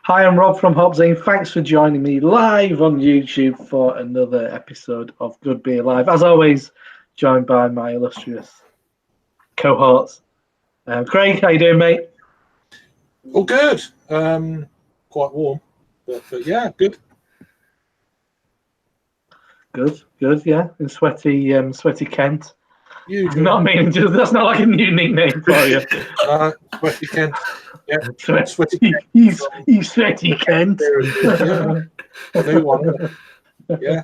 Hi, I'm Rob from Hobzine. Thanks for joining me live on YouTube for another episode of Good Beer Live. As always, joined by my illustrious cohorts. Craig, how you doing, mate? All good. Quite warm, but yeah, good. Good, yeah. In sweaty Kent. Usual. Not meaning to, that's not like a new nickname for you. Sweaty Kent. Yeah, Sweaty Kent. You sweaty Kent. Yeah, new one. Yeah,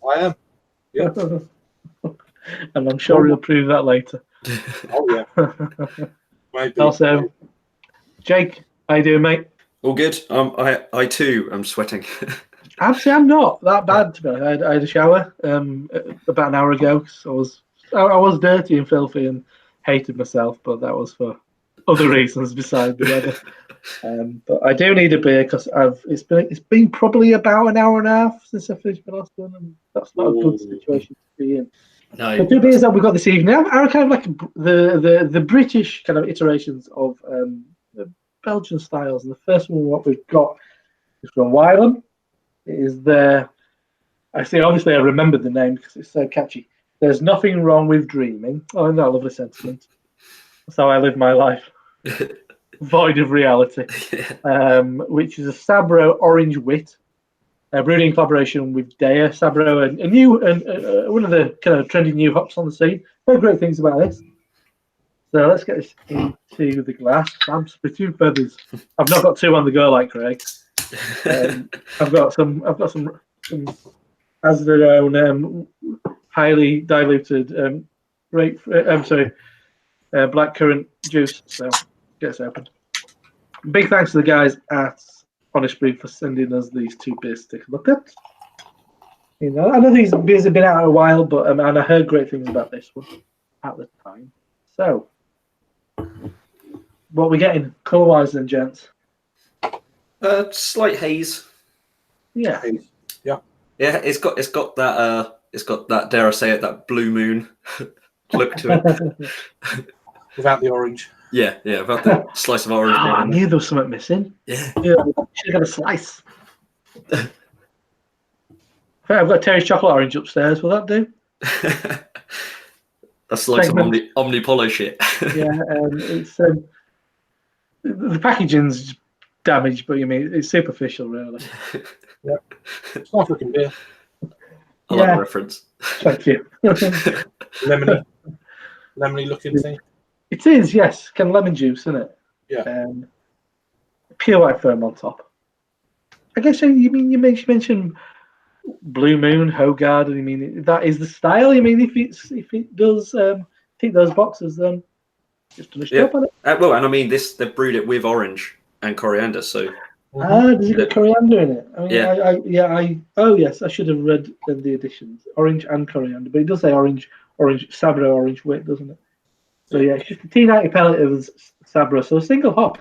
I am. Yeah. And I'm sure he'll prove that later. Oh yeah. Maybe. Also, Jake, how you doing, mate? All good. I too am sweating. Actually, I'm not that bad. To be honest. I had a shower about an hour ago. So I was dirty and filthy and hated myself, but that was for other reasons besides the weather. But I do need a beer because it's been probably about an hour and a half since I finished my last one, and that's not a good situation to be in. No. The two beers that we got this evening are kind of like the British kind of iterations of the Belgian styles. And the first one, what we've got, is from Wylam. It is obviously I remembered the name because it's so catchy. There's nothing wrong with dreaming. Oh, isn't that a lovely sentiment? That's how I live my life. Void of reality. Which is a Sabro Orange Wit. Brewed in collaboration with Daya. Sabro, a new one of the kind of trendy new hops on the scene. Very great things about this. So let's get this into the glass. I'm splitting feathers. I've not got two on the go like Craig. I've got some as their own highly diluted blackcurrant juice. So get us open. Big thanks to the guys at Honest Brew for sending us these two beers to take a look at. You know, I know these beers have been out a while, but and I heard great things about this one at the time. So, what are we getting colour-wise then, gents? Slight haze. Yeah. Haze. Yeah. Yeah, it's got that, dare I say it, that blue moon look to it. Without the orange. Yeah, about the slice of orange. I knew there was something missing. Yeah. Should have got a slice. I've got Terry's chocolate orange upstairs. Will that do? That's like some Omnipolo shit. Yeah, it's the packaging's damaged, but it's superficial, really. Yeah. It's nice looking beer. I like the reference. Thank you. Lemony looking thing. It is, yes. Kind of lemon juice, isn't it? Yeah. Pure white foam on top. I guess you mentioned Blue Moon, Hogard. I mean, that is the style. I mean, if it does tick those boxes, then just done a job on it. Well, and I mean, they've brewed it with orange and coriander, so. Does it got coriander in it? I mean, yeah. Yes, I should have read the additions, orange and coriander, but it does say orange, Sabro orange wit, doesn't it? So yeah, it's just a T90 pellet of Sabro, so a single hop.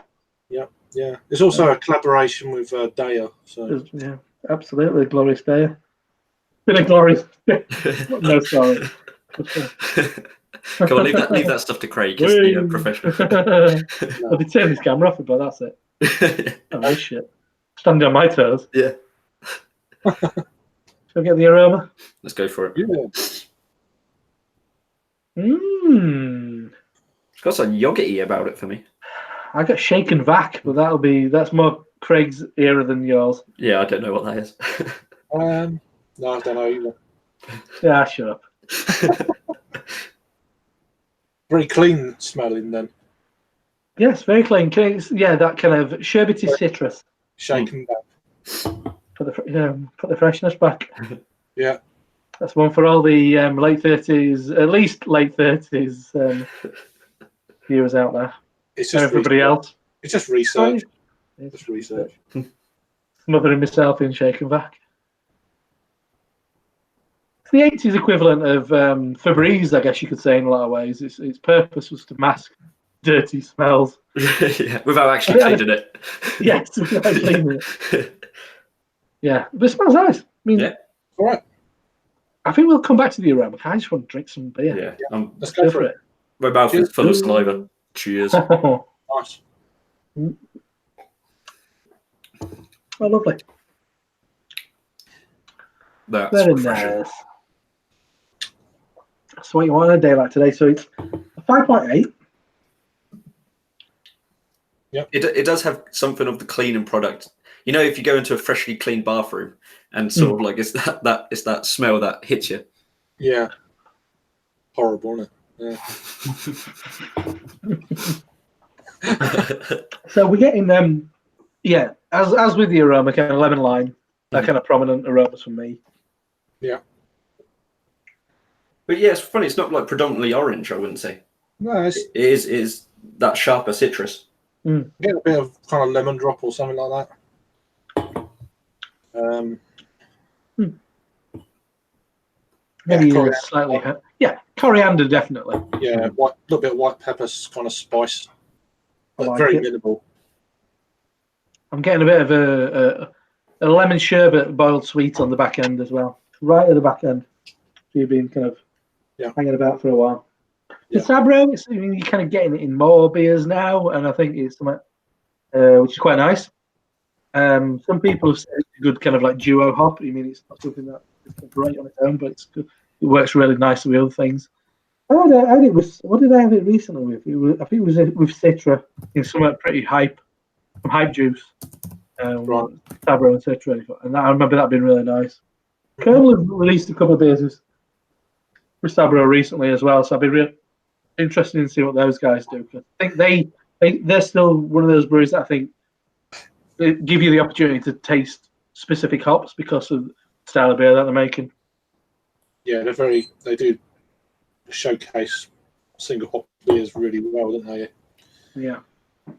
Yeah. There's also a collaboration with Daya. So Yeah, absolutely glorious day. Been a glorious. No, sorry. Come on, leave that stuff to Craig. He's the professional. I'll be turning this camera off, but that's it. Oh shit! Standing on my toes. Yeah. Shall we get the aroma? Let's go for it. yeah. It's got some yogurty about it for me. I got shaken back, but that's more Craig's era than yours. Yeah, I don't know what that is. No, I don't know either. Yeah, shut up. Very clean smelling then. Yes, very clean. Yeah, that kind of sherbety citrus. Shaken back. Put the freshness back. Yeah. That's one for all the late 30s, at least late 30s viewers out there. It's just everybody else. It's just research. It's research. Smothering myself in shaken back. It's the 80s equivalent of Febreze, I guess you could say in a lot of ways. Its purpose was to mask dirty smells. Yeah, without actually cleaning it. Yes, without cleaning it. Yeah, but it smells nice. I mean, yeah. All right. I think we'll come back to the aroma. I just want to drink some beer. Yeah, let's go for it. My mouth is full of saliva. Cheers. Nice. Oh, lovely. That's Very refreshing. nice. That's what you want on a day like today. So it's a 5.8. It does have something of the cleaning product. You know, if you go into a freshly cleaned bathroom and sort of like it's that smell that hits you. Yeah. Horrible, isn't it? Yeah. So we're getting as with the aroma, kind of lemon lime, that kind of prominent aromas for me. Yeah. But yeah, it's funny. It's not like predominantly orange. I wouldn't say. No, it's It is that sharper citrus. get a bit of kind of lemon drop or something like that. Maybe coriander. slightly, coriander definitely. Yeah, a little bit of white pepper kind of spice, but like very it. minimal. I'm getting a bit of a lemon sherbet boiled sweet on the back end as well, right at the back end. So you've been kind of hanging about for a while. The Sabro, you're kind of getting it in more beers now, and I think it's something which is quite nice. Some people have said it's a good kind of like duo hop. I mean, it's not something that is great on its own, but it's good. It works really nicely with other things. I had it with, what did I have it recently with? I think it was with Citra in somewhat pretty hype, from Hype Juice, Right. Sabro and Citra, and I remember that being really nice. Colonel have released a couple of beers with Sabro recently as well, so I'd be really interested in see what those guys do. I think they're still one of those breweries that I think they give you the opportunity to taste specific hops because of the style of beer that they're making. Yeah, they do showcase single hop beers really well, don't they? Yeah.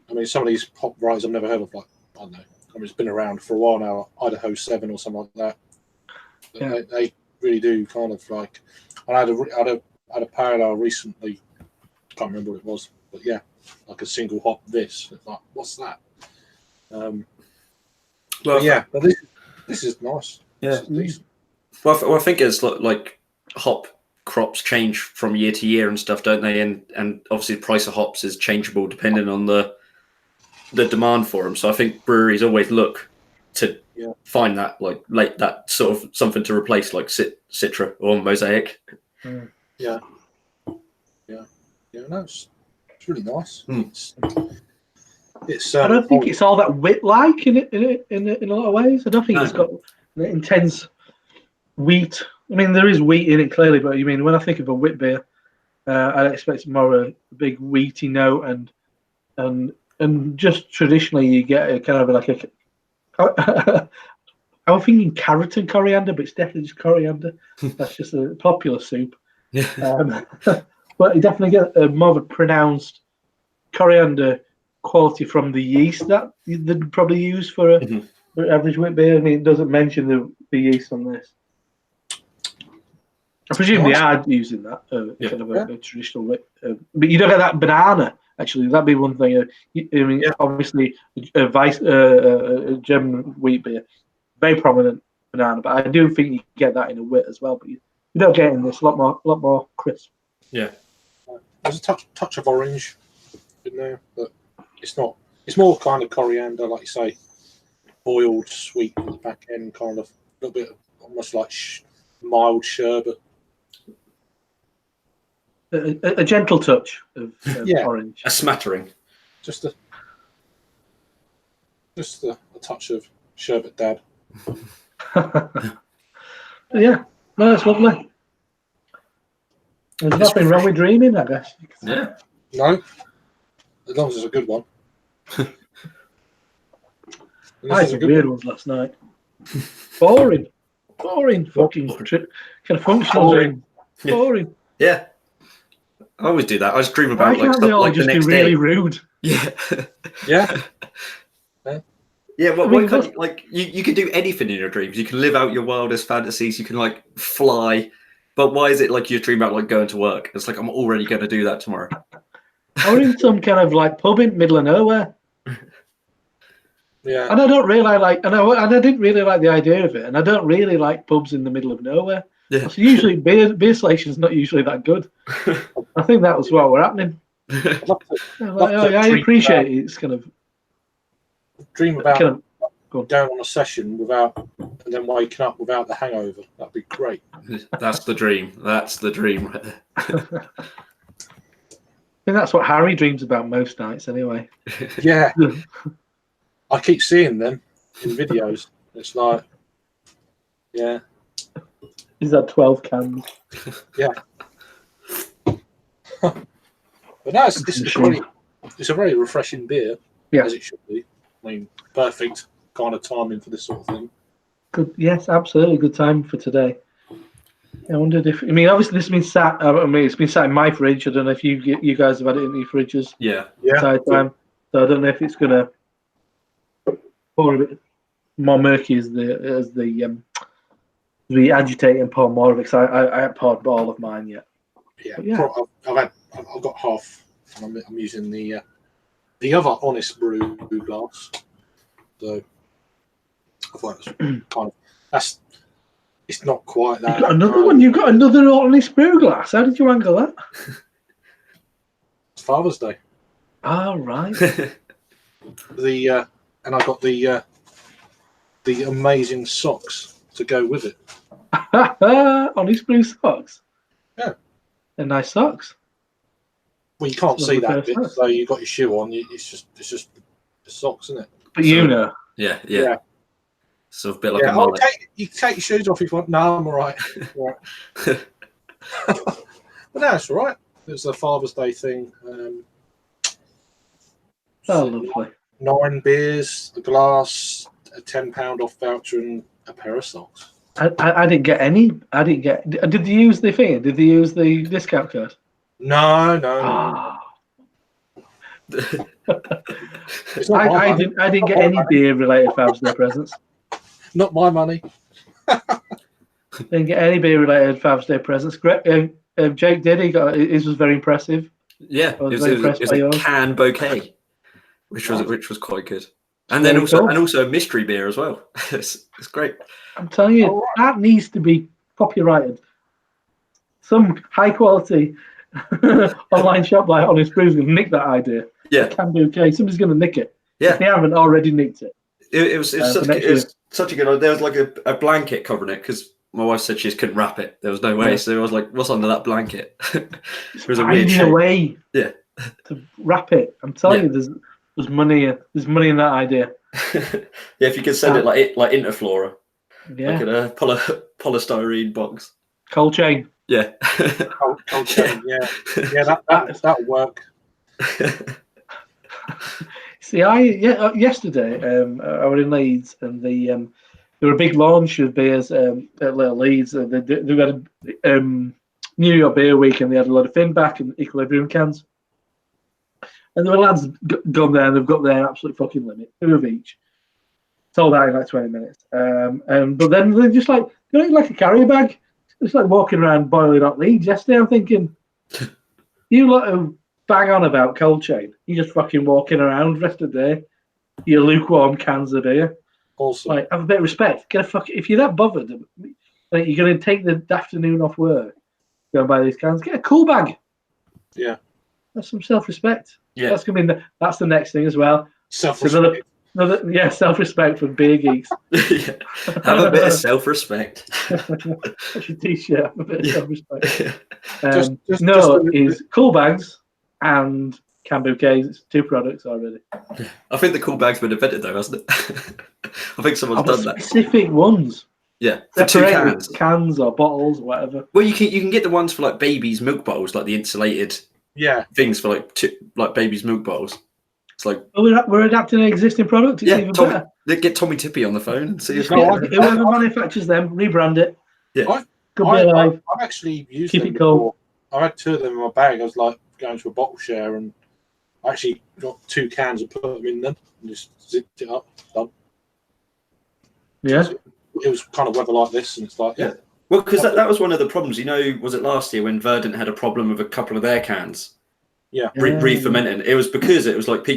I mean, some of these hop varieties I've never heard of, like, I don't know. I mean, it's been around for a while now, Idaho 7 or something like that. Yeah. They really do kind of like. I had a parallel recently. Can't remember what it was, but yeah, like a single hop. It's like, what's that? But yeah, but this is nice. Yeah. This is decent. Well, I think it's like hop crops change from year to year and stuff, don't they? And obviously the price of hops is changeable depending on the demand for them. So I think breweries always look to find that that sort of something to replace like Citra or Mosaic. Yeah. No, it's really nice. It's I don't think it's all that wit-like in a lot of ways. I don't think it's got the intense wheat. I mean, there is wheat in it clearly, but you mean when I think of a wit beer, I expect more a big wheaty note, and just traditionally you get a kind of like a. I was thinking carrot and coriander, but it's definitely just coriander. That's just a popular soup. But you definitely get a more of a pronounced coriander quality from the yeast that they'd probably use for an average wheat beer. I mean, it doesn't mention the yeast on this. I presume they are using that kind of a traditional wheat. But you don't get that banana, actually. That'd be one thing. I mean, obviously, a German wheat beer, very prominent banana, but I do think you get that in a wit as well. But you don't get it in this. A lot more crisp. Yeah. There's a touch of orange in there, but it's not. It's more kind of coriander, like you say, boiled sweet at the back end, kind of a little bit of almost like mild sherbet. A gentle touch of orange. A smattering. Just a touch of sherbet dab. Yeah, no, it's lovely. There's nothing wrong with dreaming, I guess. Yeah. No, as long as it's a good one. I had some weird ones last night. Boring, fucking kind of functional. Boring. Yeah. I always do that. I just dream about Why can't they stuff all like the just be next really day. rude? Yeah. Yeah. Yeah, well, I mean, why can't you, like you can do anything in your dreams. You can live out your wildest fantasies. You can like fly, but why is it like you dream about like going to work? It's like I'm already going to do that tomorrow. Or in some kind of like pub in the middle of nowhere. Yeah. And I don't really like, and I didn't really like the idea of it. And I don't really like pubs in the middle of nowhere. Yeah. So usually beer station's not usually that good. I think that was what were happening. I appreciate it. It's kind of dream about kind of going on a session without, and then waking up without the hangover. That'd be great. That's the dream. That's the dream. I think that's what Harry dreams about most nights, anyway. Yeah, I keep seeing them in videos. It's like, yeah, He's had 12 cans. yeah. But no, it's a very refreshing beer, Yeah. as it should be. I mean, perfect kind of timing for this sort of thing. Good. Yes, absolutely. Good time for today. I wondered if. I mean, obviously, this has been sat. I mean, it's been sat in my fridge. I don't know if you guys have had it in your fridges Yeah. the entire time. So I don't know if it's gonna pour a bit more murky as the we agitate and pour more of it. Because I haven't poured all of mine yet. Yeah, But yeah. I've got half. And I'm using the other Honest Brew glass. So I thought it was kind of it's not quite that. You've got another one. You've got another Honest Brew glass. How did you angle that? It's Father's Day. Ah, right. And I got the amazing socks to go with it. Honest Brew socks. Yeah. They're nice socks. Well, you can't It's see lovely that bit, first. so you got your shoe on. It's just the socks, isn't it? But you know. Yeah. Yeah. So a bit like a Yeah, mullet. you can take your shoes off if you want. No, I'm all right. All right. But no, it's all right. It was a Father's Day thing. Oh, lovely. 9 beers, a glass, a £10 off voucher, and a pair of socks. I didn't get any. Did they use the thing? Did they use the discount code? No. Ah. It's not my I money. didn't get any beer related Father's Day presents. Not my money. Didn't get any beer related Father's Day presents. Jake did. His was very impressive. Yeah, I was it very was impressed by a yours. can bouquet, which was quite good. And Very then cool. also a mystery beer as well. It's great. I'm telling you, that needs to be copyrighted. Some high quality online shop like Honest Brew's going to nick that idea. Yeah, Can be okay. Somebody's going to nick it. yeah. If they haven't already nicked it. It was such a good idea. There was like a blanket covering it because my wife said she just couldn't wrap it. There was no way. Yeah. So I was like, "What's under that blanket?" It was a Finding weird a shape. way Yeah. to wrap it. I'm telling you, there's money. There's money in that idea. Yeah, if you could send it like Interflora, Yeah. like in a polystyrene box. Cold chain. Yeah. Cold chain, yeah. Yeah, that'll work. See, yesterday I was in Leeds and there were a big launch of beers at Little Leeds. They had a New York Beer Week and they had a lot of Finback and Equilibrium cans. And the lads gone there and they've got their absolute fucking limit, 2 of each. Sold out in like 20 minutes. But then they're just like, like a carrier bag. It's like walking around boiling hot Leeds. Yesterday I'm thinking, you lot who bang on about cold chain, you're just fucking walking around the rest of the day. Your lukewarm cans of beer. Also, Like, have a bit of respect. If you're that bothered, like, you're going to take the afternoon off work, go and buy these cans, get a cool bag. Yeah. That's some self-respect. Yeah. That's going to be that's the next thing as well. self-respect. Self-respect for beer geeks. Yeah. Have a bit of self-respect. That's your t-shirt. Have a bit of self-respect. Just Cool bags and can bouquets. It's 2 products already. I think the cool bag's been invented though, hasn't it? I think someone's done that. Specific ones. Yeah, for 2 Separated cans. cans or bottles or whatever. Well, you can get the ones for like babies' milk bottles, like the insulated things for like babies' milk bottles. It's like We're adapting an existing product. It's even better. Get Tommy Tippy on the phone and see if Whoever manufactures them, rebrand it. Yeah. Could be alive. I've actually used Keep them it cold. before. I had 2 of them in my bag. I was like going to a bottle share and I actually got 2 cans and put them in them and just zipped it up. Done. Yeah. It was kind of weather like this and it's like, yeah. Well, because that was one of the problems. Was it last year when Verdant had a problem with a couple of their cans? Yeah. Re-fermenting. It was because it was like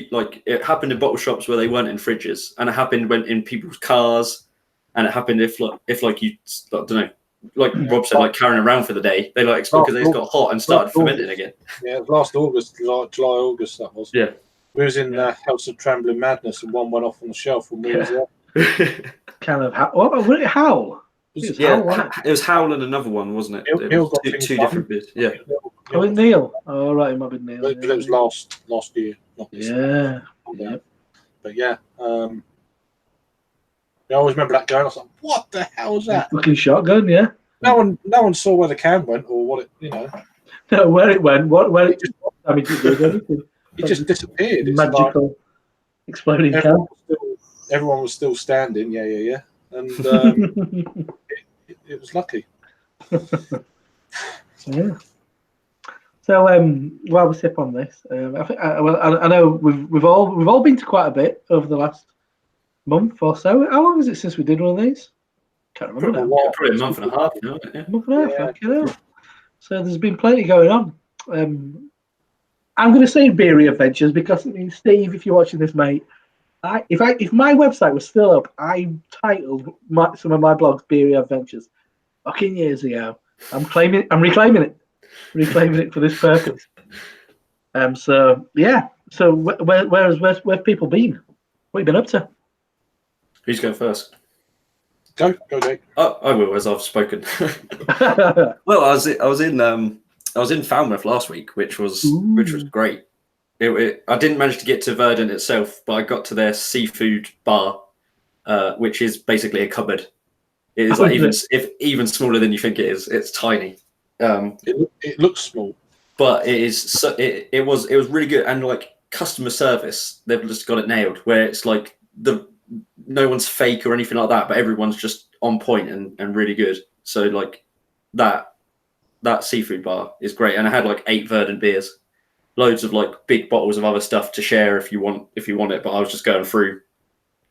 it happened in bottle shops where they weren't in fridges, and it happened in people's cars, and it happened if you I don't know, like Rob said, like carrying around for the day, they because they just got hot and started fermenting again. Yeah, last August, July, August that was. Yeah. We was in House of Trembling Madness and one went off on the shelf when we was there. kind of what was it? Howl. It was Howl, wasn't it was Howl and another one, wasn't it? It Neil was got things two done. different bits. Yeah. Oh, with Neil. Oh, right, it might be Neil. But it was last year, not this year. Yeah. But yeah, I always remember that going. I was like, "What the hell was that?" Fucking shotgun, yeah. No one saw where the can went or what it, No, where it went, where it just damage it did, anything. It just disappeared. It's Magical exploding can. Everyone was still standing. Yeah. And it was lucky. Yeah. So while we sip on this, I know we've all been to quite a bit over the last month or so. How long is it since we did one of these? Can't remember now. Probably a month and a half. Yeah. Month and a half. Fucking hell. So there's been plenty going on. I'm going to say Beery Adventures because Steve, if you're watching this, mate, if my website was still up, I titled some of my blogs Beery Adventures fucking years ago. I'm reclaiming it for this purpose. So yeah. So where's people been? What have you been up to? Who's going first? Go, Jake. Oh, I will, as I've spoken. Well, I was in Falmouth last week, which was great. I didn't manage to get to Verdant itself, but I got to their seafood bar, which is basically a cupboard. It is even smaller than you think it is. It's tiny. It looks small, but it is. It was really good, and like customer service, they've just got it nailed. Where it's like no one's fake or anything like that, but everyone's just on point and really good. So like that seafood bar is great, and I had like 8 Verdant beers, loads of like big bottles of other stuff to share if you want it. But I was just going through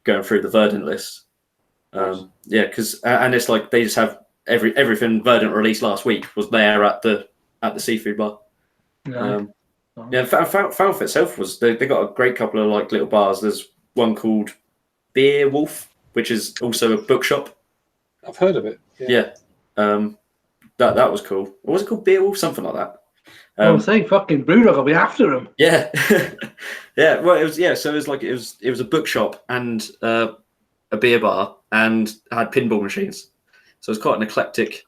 the Verdant list. Because and it's like they just have everything Verdant released last week was there at the seafood bar. Falmouth itself was they got a great couple of like little bars. There's one called Beer Wolf, which is also a bookshop. I've heard of it. Yeah. That was cool. What was it called? Beer Wolf, something like that. I'm saying fucking Brewdog will be after him. Yeah, yeah. Well, it was So it was a bookshop and a beer bar and had pinball machines. So it was quite an eclectic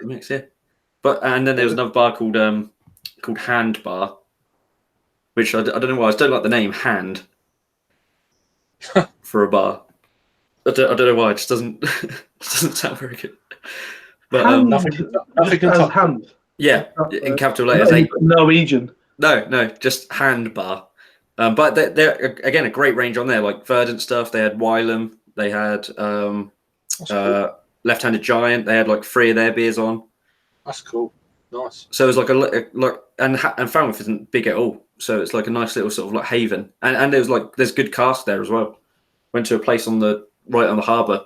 mix. Yeah. And then there was another bar called Hand Bar, which I don't know why I don't like the name Hand for a bar. I don't know why it just doesn't sound very good. But nothing hand. Yeah, in capital letters. Norwegian. No, just Hand Bar. But they're again a great range on there, like Verdant stuff. They had Wylam. They had Left-Handed Giant. They had like 3 of their beers on. That's cool. Nice. So it was and Falmouth isn't big at all. So it's like a nice little sort of like haven. And there's good cask there as well. Went to a place right on the harbour,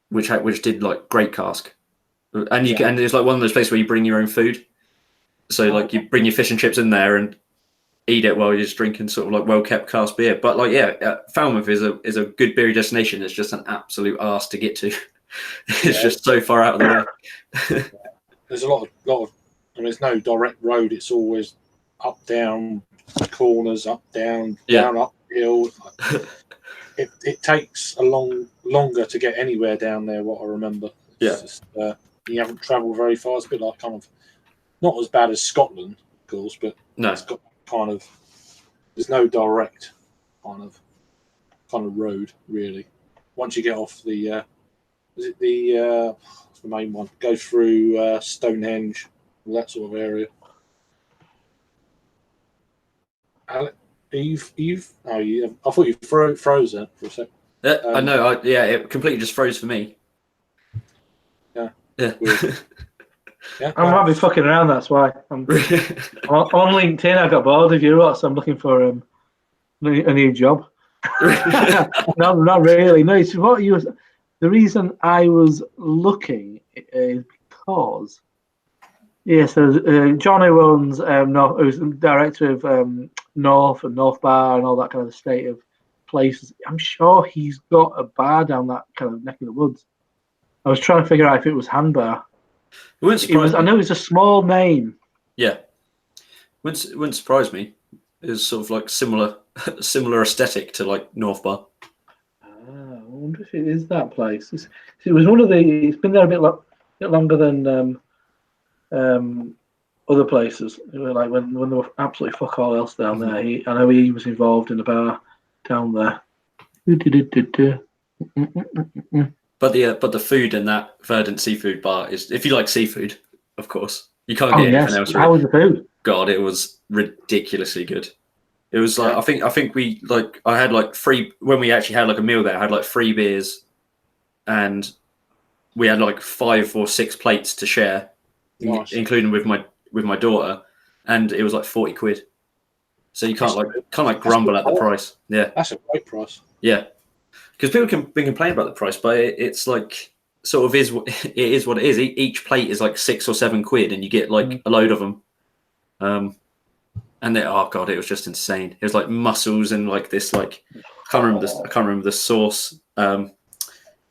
which did like great cask. And and it's like one of those places where you bring your own food. So like you bring your fish and chips in there and eat it while you're just drinking sort of like well-kept cask beer. But like Falmouth is a good beery destination. It's just an absolute arse to get to. It's just so far out of the way. There's a lot of there's no direct road. It's always up, down, corners, up, down, down, up, hill. It takes longer to get anywhere down there. What I remember. It's just, you haven't travelled very far. It's a bit like kind of not as bad as Scotland, of course, but it's got kind of there's no direct kind of road really. Once you get off the what's the main one? Go through Stonehenge, all that sort of area. Eve? Oh, I thought you froze it for a sec. I know. It completely just froze for me. Yeah. Yeah, I'm having fucking around. That's why I'm on LinkedIn. I got bored of you, so I'm looking for a new job. No, not really. No, it's what you. The reason I was looking is because so John, who owns who's the director of North and North Bar and all that kind of state of places. I'm sure he's got a bar down that kind of neck of the woods. I was trying to figure out if it was Handbar. I know it's a small name. Yeah. Wouldn't surprise me. It's sort of like similar similar aesthetic to like North Bar. I wonder if it is that place. It was one of the. It's been there a bit longer than other places. Like when there were absolutely fuck all else down there. I know he was involved in a bar down there. But the food in that Verdant Seafood Bar is, if you like seafood, of course, you can't get anything else. How was the food? God, it was ridiculously good. It was like I think we like I had like free when we actually had like a meal there. I had like 3 beers, and we had like 5 or 6 plates to share, including with my daughter, and it was like 40 quid. So you can't grumble at the price. Yeah, that's a great price. Yeah, because people can complain about the price, but it's like sort of is it is what it is. Each plate is like 6 or 7 quid, and you get like a load of them. And oh god, it was just insane. It was like mussels and like this like I can't remember the sauce. And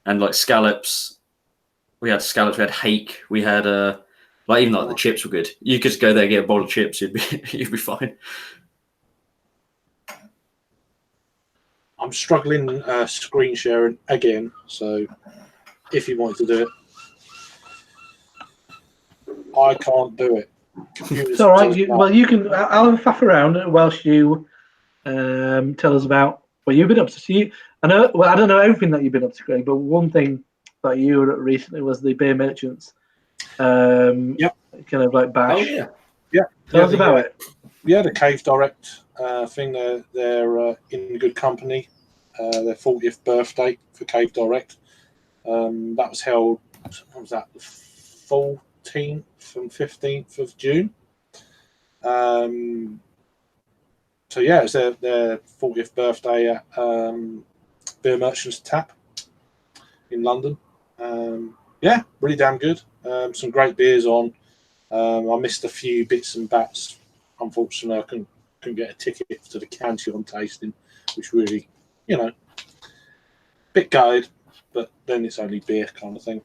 like scallops. We had scallops. We had hake. We had like even like the chips were good. You could just go there and get a bowl of chips. You'd be fine. I'm struggling screen sharing again, so if you want to do it, I can't do it. It's all right. You can. I'll have a faff around whilst you tell us about what you've been up to. So I know. Well, I don't know everything that you've been up to, Craig, but one thing that you were at recently was the Beer Merchants. Kind of like bash. Oh yeah. Tell us about it. Yeah, the Cave Direct thing. They're in good company. Their 40th birthday for Cave Direct. That was held. What was that? The 14th and 15th of June. So yeah, it's their 40th birthday at Beer Merchants Tap in London. Yeah, really damn good. Some great beers on. I missed a few bits and bats. Unfortunately, I couldn't get a ticket to the Cantillon tasting, which really, bit gutted, but then it's only beer kind of thing.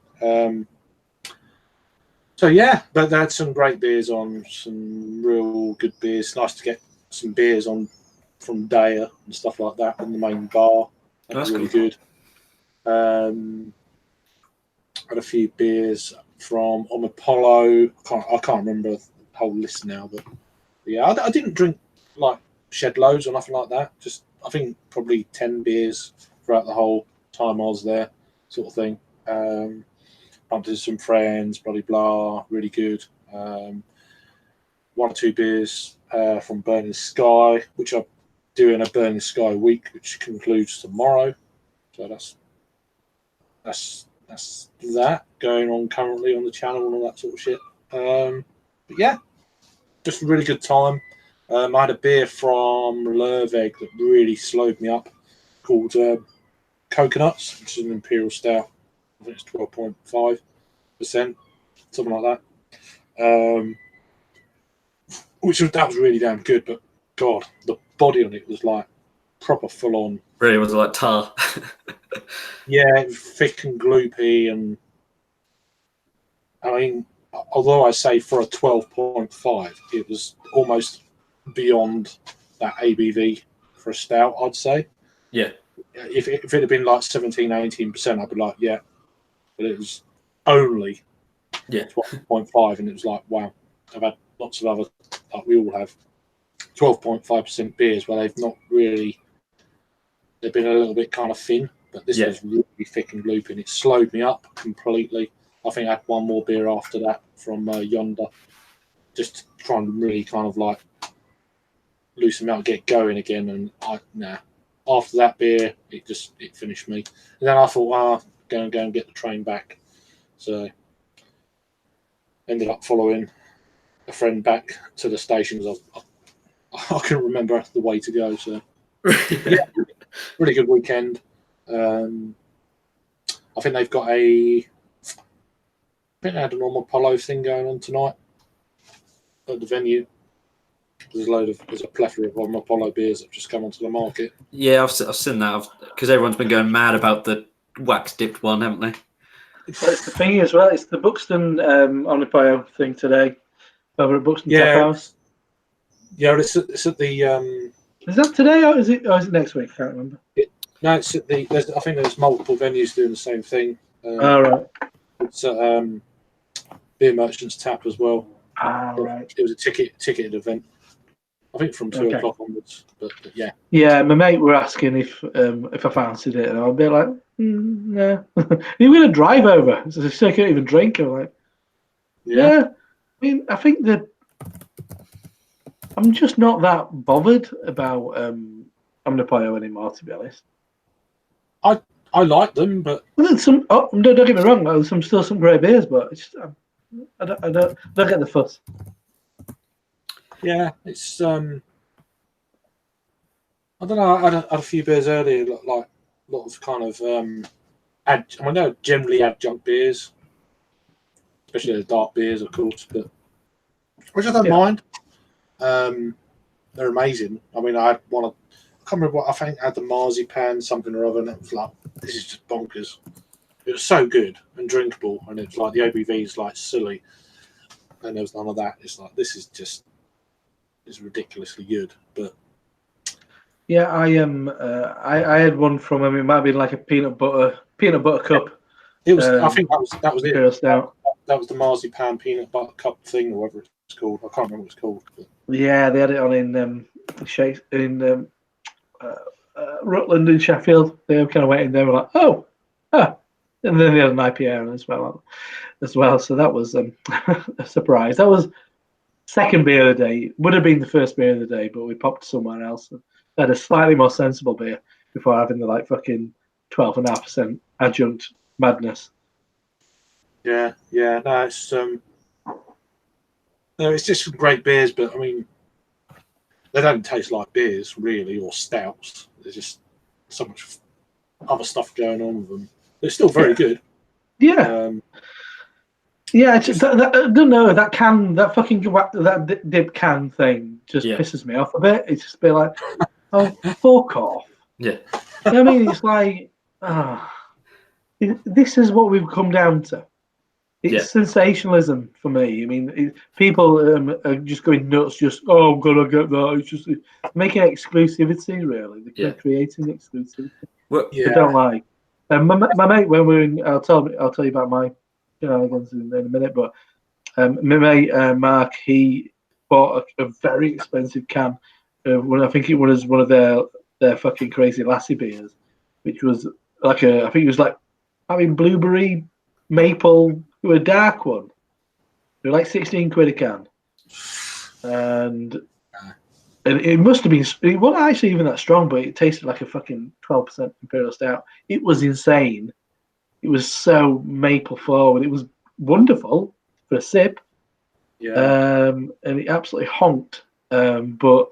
So yeah, but they had some great beers on, some real good beers. Nice to get some beers on from Daya and stuff like that in the main bar. That's really good. Had a few beers from Apollo. I can't remember the whole list now, but yeah, I didn't drink like shed loads or nothing like that. Just I think probably 10 beers throughout the whole time I was there, sort of thing. Bumped into some friends, blah blah, really good. 1 or 2 beers from Burning Sky, which I'm doing a Burning Sky week, which concludes tomorrow. So that's that going on currently on the channel and all that sort of shit. But yeah, just a really good time. I had a beer from Lerveg that really slowed me up called Coconuts, which is an Imperial Stout. I think it's 12.5%, something like that. That was really damn good, but God, the body on it was like proper full on. Really, was it like tar? Yeah, it was thick and gloopy, and I mean, although I say for a 12.5, it was almost beyond that ABV for a stout, I'd say. Yeah. If it had been like 17-18%, I'd be like, yeah. But it was only 12.5, and it was like, wow. I've had lots of other, like we all have, 12.5% beers where they've been a little bit kind of thin, but this was really thick and gloopy, and it slowed me up completely. I think I had 1 more beer after that from Yonder, just to try and really kind of like loosen me up, get going again. And after that beer, it finished me. And then I thought, go and get the train back. So ended up following a friend back to the station because I couldn't remember the way to go. So yeah, really good weekend. I think they've got I think they had a normal Apollo thing going on tonight at the venue. There's a plethora of Apollo beers that have just come onto the market. Yeah, I've seen that because everyone's been going mad about the wax dipped one, haven't they? It's the thing as well. It's the Buxton Omnipio thing today over at Buxton Tap House. Yeah, it's at the. Is Is that today or is it next week? I can't remember. No, it's at I think there's multiple venues doing the same thing. All right. It's at Beer Merchants Tap as well. Right. It was a ticketed event. I think from 2 o'clock onwards. But yeah. Yeah, my mate were asking if I fancied it, and I'll be like, no. You're going to drive over, so I can't even drink. I'm like, yeah. I mean, I think that I'm just not that bothered about Omnipollo anymore, to be honest. I like them, but Don't get me wrong. There's still some great beers, but it's just, I don't get the fuss. Yeah, it's I don't know. I had a few beers earlier, like a lot of kind of they're generally adjunct beers, especially the dark beers, of course, but which I don't mind. They're amazing. I mean, I had one. I can't remember what I think. I had the marzipan something or other, and it was like, this is just bonkers. It was so good and drinkable, and it's like the ABV is like silly, and there was none of that. It's like this is just is ridiculously good, but. Yeah, I had one from him. It might have been like a peanut butter cup. It was. I think that was it. Stout. That was the marzipan peanut butter cup thing, or whatever it's called. I can't remember what it's called. But. Yeah, they had it on in Rutland and Sheffield. They were kind of waiting. They were like, oh, and then they had an IPA as well. So that was a surprise. That was second beer of the day. Would have been the first beer of the day, but we popped somewhere else and had a slightly more sensible beer before having the like fucking 12.5% adjunct madness. Yeah, no, it's just some great beers, but I mean, they don't taste like beers really, or stouts. There's just so much other stuff going on with them. They're still very good. Yeah. I don't know that dip can thing just pisses me off a bit. It's just a bit like, oh, fuck off. Yeah. You know what I mean? It's like, this is what we've come down to. It's sensationalism for me. I mean, people are just going nuts. Just I'm gonna get that. It's just making exclusivity. Really, they're creating exclusivity. Well, I don't like. My mate, when we're in, I'll tell you about my shenanigans in a minute. But my mate Mark, he bought a very expensive can. I think it was one of their fucking crazy lassie beers, which was like I think it was like having blueberry maple. A dark one. They're like 16 quid a can. And it must have been, it wasn't actually even that strong, but it tasted like a fucking 12% Imperial Stout. It was insane. It was so maple forward. It was wonderful for a sip. Yeah. And it absolutely honked. But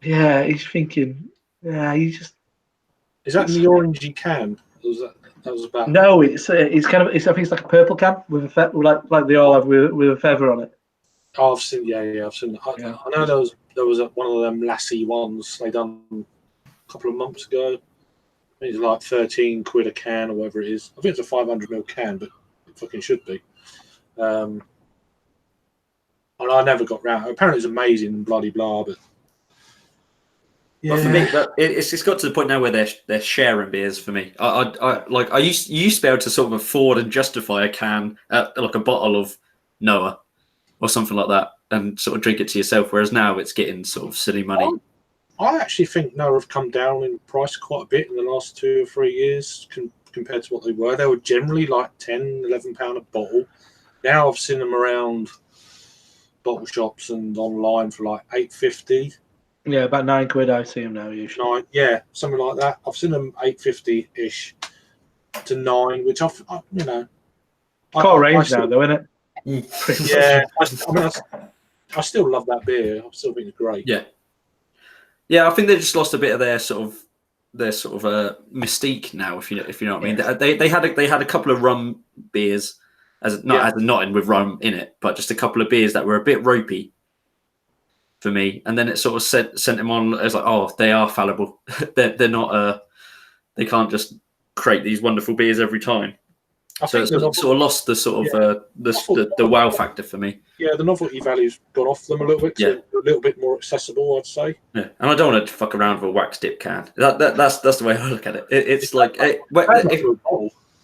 yeah, he's thinking, you just. Is that in the orangey can? That was about. No, it's kind of. I think it's like a purple can with a like they all have with a feather on it. Oh, I've seen. Yeah, I've seen. I know there was one of them lassie ones they done a couple of months ago. I think it's like 13 quid a can or whatever it is. I think it's a 500ml can, but it fucking should be. And I never got round. Apparently, it's amazing and bloody blah, but. Yeah. But for me, it's got to the point now where they're sharing beers for me. I used to be able to sort of afford and justify a can, like a bottle of Noah or something like that, and sort of drink it to yourself. Whereas now it's getting sort of silly money. I actually think Noah have come down in price quite a bit in the last 2 or 3 years compared to what they were. They were generally like £10, £11 a bottle. Now I've seen them around bottle shops and online for like £8.50. Yeah, about 9 quid. I see them now usually. Something like that. I've seen them £8.50-ish to £9, which Core range now, though, isn't it? Yeah, I still love that beer. I still think it's great. Yeah. I think they just lost a bit of their sort of mystique now. If you know what I mean. They had a couple of rum beers, not with rum in it, but just a couple of beers that were a bit ropey. For me, and then it sort of sent him on as like, oh, they are fallible. they're not. They can't just create these wonderful beers every time. So it's sort of lost the sort of the wow factor for me. Yeah, the novelty value's gone off them a little bit. So a little bit more accessible, I'd say. Yeah, and I don't want to fuck around with a wax dip can. That's the way I look at it. It's like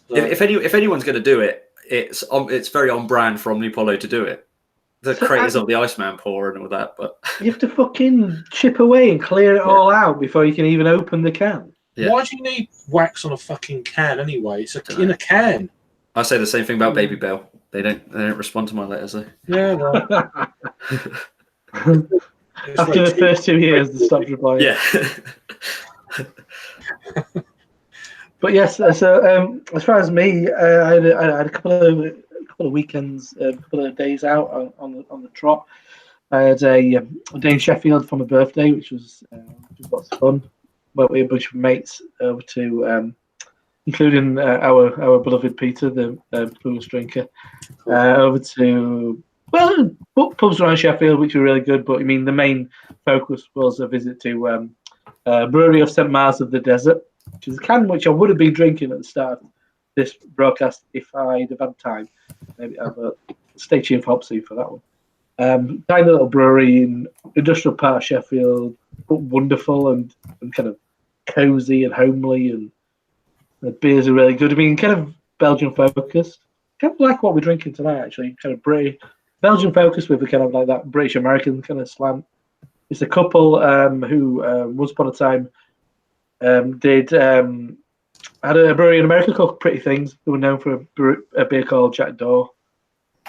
if anyone's going to do it, it's very on brand for Omnipolo to do it. The creators of the Iceman pour and all that, but you have to fucking chip away and clear it all out before you can even open the can. Yeah. Why do you need wax on a fucking can anyway? It's in a can. I say the same thing about Baby Bell. They don't respond to my letters though. Yeah, well. After the first 2 years, they stopped replying. Yeah. But yes, so as far as me, I had a couple of weekends, a couple of days out on the trot. I had a day in Sheffield for my birthday, which was lots of fun. Went with a bunch of mates over to, including our beloved Peter, the blues drinker, over to pubs around Sheffield, which were really good. But I mean, the main focus was a visit to Brewery of St. Mars of the Desert, which is a can which I would have been drinking at the start of this broadcast if I'd have had time. Maybe stay tuned for Hopsy for that one. Tiny little brewery in industrial part of Sheffield, but wonderful and kind of cozy and homely, and the beers are really good. I mean, kind of Belgian focused, kind of like what we're drinking tonight. Actually, kind of British Belgian focused with a kind of like that British American kind of slant. It's a couple who once upon a time had a brewery in America called Pretty Things. They were known for a beer called Jack Dore,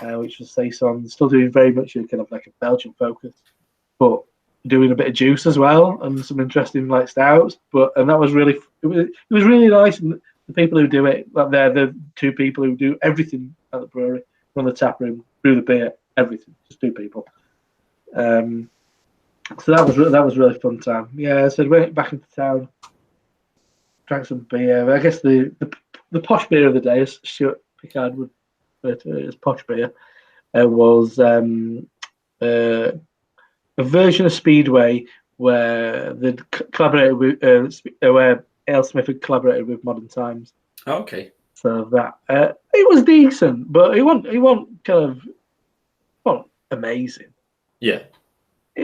which was saison. Still doing very much kind of like a Belgian focus, but doing a bit of juice as well and some interesting like stouts. And that was really it was really nice. And the people who do it, like they're the two people who do everything at the brewery, run the tap room, brew the beer, everything. Just two people. So that was really fun time. Yeah, so went back into town, drank some beer. I guess the posh beer of the day, as Stuart Picard would refer to it as posh beer, was a version of Speedway where they collaborated with where AleSmith had collaborated with Modern Times. Oh, okay. So that it was decent, but it wasn't kind of amazing. Yeah.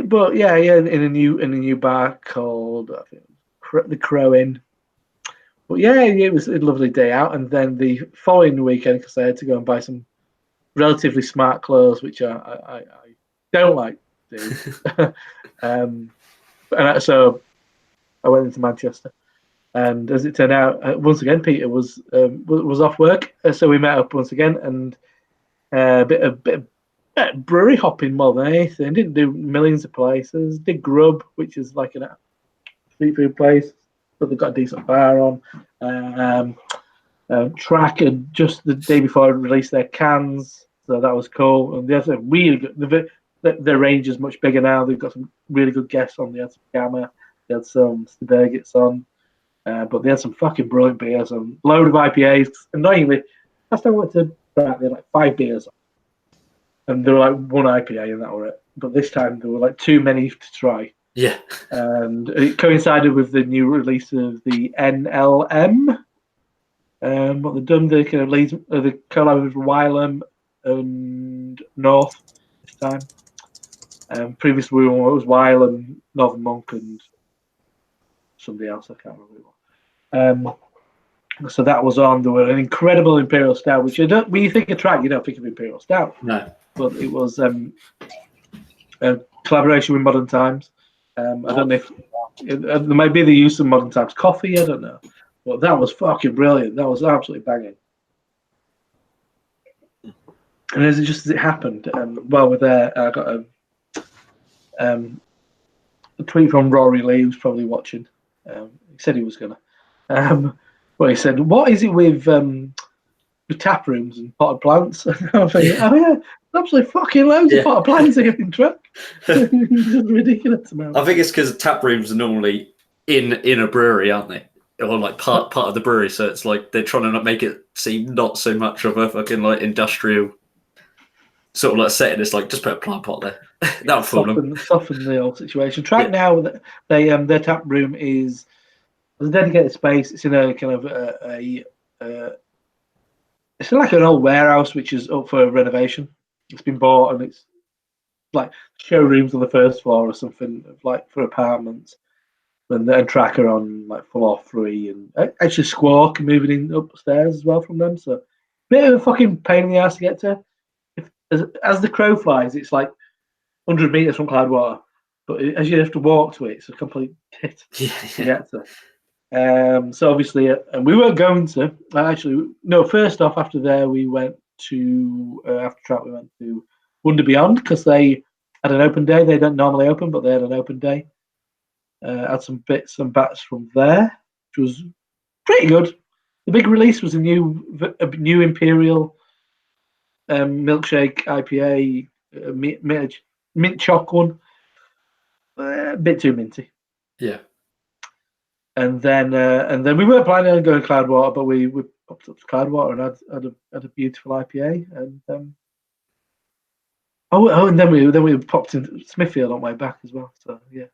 But yeah, in a new bar called I think the Crow Inn. But yeah, it was a lovely day out, and then the following weekend, because I had to go and buy some relatively smart clothes, which I don't like to do. So I went into Manchester, and as it turned out, once again Peter was off work, so we met up once again, and a bit of brewery hopping more than anything. Didn't do millions of places. Did Grub, which is like a street food place, but they've got a decent bar on. Track had just the day before released their cans, so that was cool. And they had really good. Their range is much bigger now. They've got some really good guests on. They had some Gamma, they had some Sturgis on, but they had some fucking brilliant beers and load of IPAs. Annoyingly, last time I went to Track, they had like 5 beers on. And there were like 1 IPA and that were it. But this time there were like too many to try. Yeah. And it coincided with the new release of the NLM. What they've done, they kind of the collab with Wylam and North this time. Previously it was Wylam, Northern Monk, and somebody else, I can't remember who it was. So that was on. There were an incredible Imperial Stout, which when you think of Track, you don't think of Imperial Stout. No. But it was a collaboration with Modern Times. I don't know if there might be the use of Modern Times coffee. I don't know, but that was fucking brilliant. That was absolutely banging. And just as it happened, while we're there, I got a tweet from Rory Lee, who's probably watching. He said he was gonna. Well, he said, "What is it with tap rooms and potted plants?" I'm thinking, oh yeah, absolutely fucking loads of potted plants here in Track. It's ridiculous amount. I think it's because tap rooms are normally in a brewery, aren't they? Or like part of the brewery, so it's like they're trying to not make it seem not so much of a fucking like industrial sort of like setting. It's like just put a plant pot there. That'll fool them. Soften the whole situation. Track now, their tap room is a dedicated space. It's in a kind of a it's like an old warehouse which is up for renovation. It's been bought and it's like showrooms on the first floor or something, like for apartments. And then Tracker on like floor 3, and actually Squawk moving in upstairs as well from them. So bit of a fucking pain in the ass to get to. As the crow flies, it's like 100 meters from Cloudwater, but as you have to walk to it, it's a complete tit to get to. So obviously, and we weren't going to actually. No, first off, after there, we went to after track. We went to Wonder Beyond because they had an open day. They don't normally open, but they had an open day. Had some bits and bats from there, which was pretty good. The big release was a new Imperial milkshake IPA, mint choc one, a bit too minty. Yeah. And then we weren't planning on going Cloudwater, but we popped up to Cloudwater and had a beautiful IPA. And and then we popped into Smithfield on my way back as well. So yeah,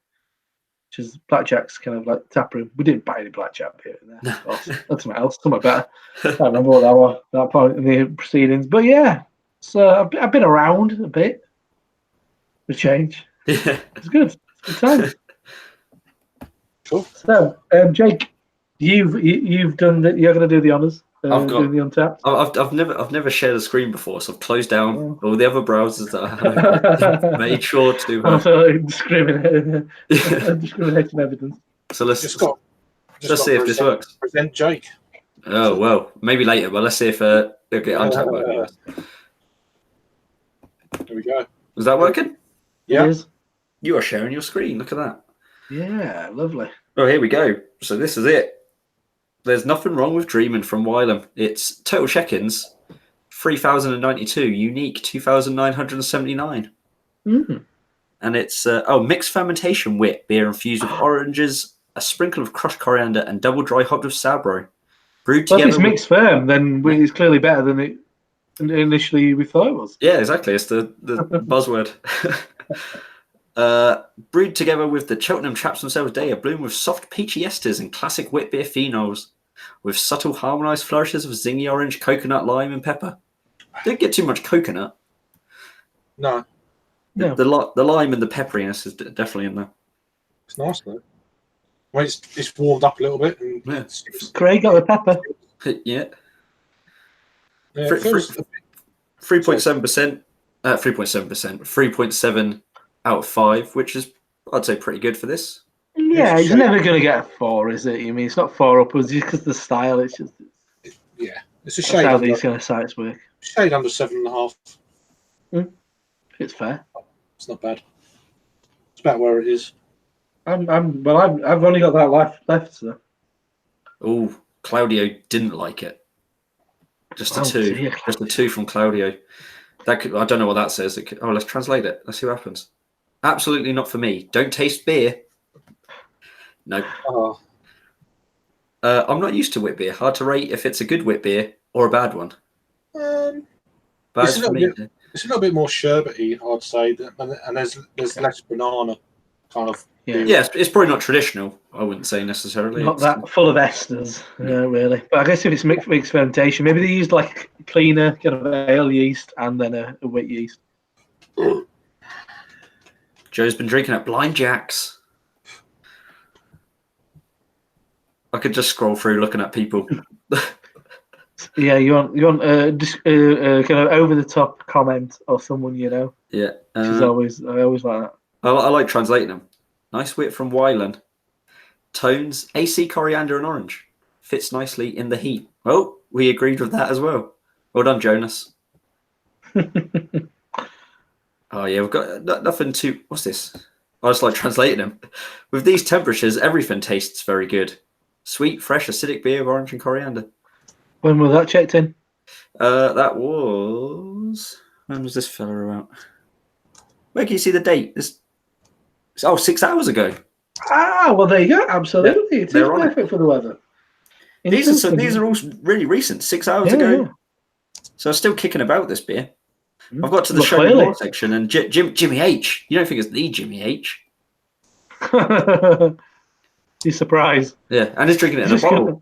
which is Blackjack's kind of like tap room. We didn't buy any Blackjack beer in there. That's something else, something better. I can't remember what that was that point in the proceedings. But yeah, so I've been around a bit. The change. Yeah. It's good. It's good times. Cool. So, Jake, you've done that. You're going to do the honors. Doing the Untapped. I've never shared a screen before, so I've closed down all the other browsers that I have made sure to. Also discriminating evidence. So let's see if this works. Present Jake. Oh well, maybe later, but let's see if they'll get Untapped working. There we go. Is that working? Yeah. It is. You are sharing your screen. Look at that. Yeah, lovely. Oh, here we go. So this is it. There's nothing wrong with dreaming from Wylam. It's total check-ins, 3,092, unique 2,979. And it's mixed fermentation wit beer infused with oranges, a sprinkle of crushed coriander, and double dry hopped with sourdough. Brewed together. If it's mixed firm, then it's clearly better than it initially we thought it was. Yeah, exactly. It's the buzzword. Brewed together with the Cheltenham Chaps themselves, they are bloom with soft peachy esters and classic wit beer phenols, with subtle harmonised flourishes of zingy orange, coconut, lime, and pepper. Didn't get too much coconut. No. The lime and the pepperiness is definitely in there. It's nice though. Well, it's warmed up a little bit. And Yeah. Craig got the pepper. Yeah. 3.7%. 3.7 out of 5, which is, I'd say, pretty good for this. Yeah, he's never going to get a 4, is it? You mean it's not 4 upwards just because the style. It's just it's a shade. How these kind of sites work. Shade under 7.5. It's fair. It's not bad. It's about where it is. I've only got that left. So. Oh, Claudio didn't like it. Just a 2. Dear. Just a 2 from Claudio. I don't know what that says. Let's translate it. Let's see what happens. Absolutely not for me. Don't taste beer. No. Oh. I'm not used to wit beer. Hard to rate if it's a good wit beer or a bad one. But it's a little bit more sherbety, I'd say, and there's less banana kind of. Yeah, it's probably not traditional. I wouldn't say necessarily. Not that full of esters, really. But I guess if it's mixed fermentation, maybe they used like cleaner kind of ale yeast and then a wheat yeast. Joe's been drinking at Blind Jack's. I could just scroll through looking at people. Yeah, you want kind of over the top comment or someone you know. Yeah, which is I always like that. I like translating them. Nice wit from Wylam. Tones, AC coriander and orange. Fits nicely in the heat. Oh, we agreed with that as well. Well done, Jonas. Oh yeah, we've got nothing to. What's this? I just like translating them. With these temperatures, everything tastes very good. Sweet, fresh, acidic beer of orange and coriander. When was that checked in? That was. When was this fella about? Where can you see the date? 6 hours ago. Ah, well, there you go. Absolutely. It is perfect for the weather. These are all really recent, 6 hours ago. Yeah. So I'm still kicking about this beer. I've got to the show me more section and Jimmy H. You don't think it's the Jimmy H? He's surprised. Yeah, and he's drinking it in a bottle.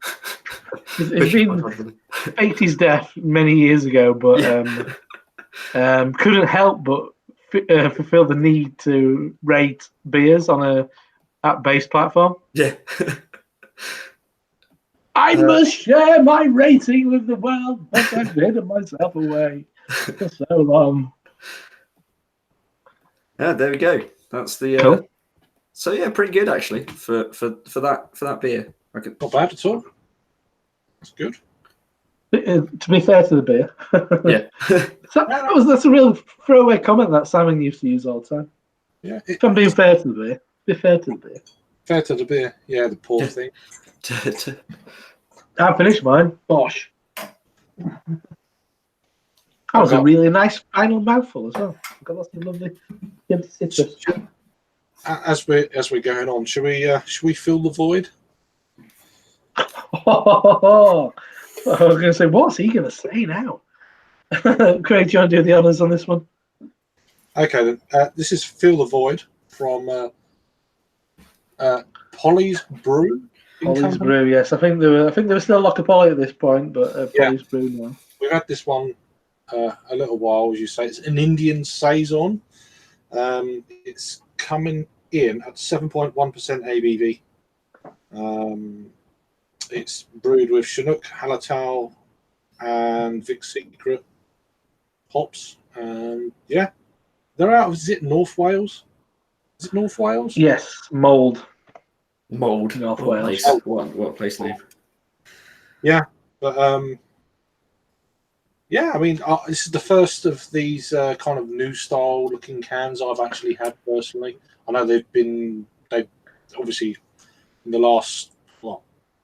faked his death many years ago, but couldn't help but fulfill the need to rate beers on a app-based platform. Yeah. I must share my rating with the world, but I've hidden myself away for so long. Yeah, there we go. That's the. Cool. So yeah, pretty good actually for that beer. Not bad at all. That's good. To be fair to the beer, Yeah. that's a real throwaway comment that Simon used to use all the time. Yeah. If I'm being fair to the beer, be fair to the beer. Fair to the beer. Yeah, the poor thing. I finished mine. Bosh. That was a really nice final mouthful as well. Got lots of lovely citrus. As we're going on, should we fill the void? I was going to say, what's he going to say now? Craig, do you want to do the honours on this one? Okay, then. This is Fill the Void from Polly's Brew. Polly's Brew, yes. I think they were still Locker Polly at this point, but Polly's Brew now. We've had this one a little while, as you say. It's an Indian Saison. It's coming in at 7.1% ABV. It's brewed with Chinook, Hallertau, and Vic Secret hops. Yeah, they're out of, is it North Wales? Is it North Wales? Yes, Mould. North Wales. What place name? Yeah, but yeah, I mean, this is the first of these kind of new style looking cans I've actually had personally. I know they've obviously in the last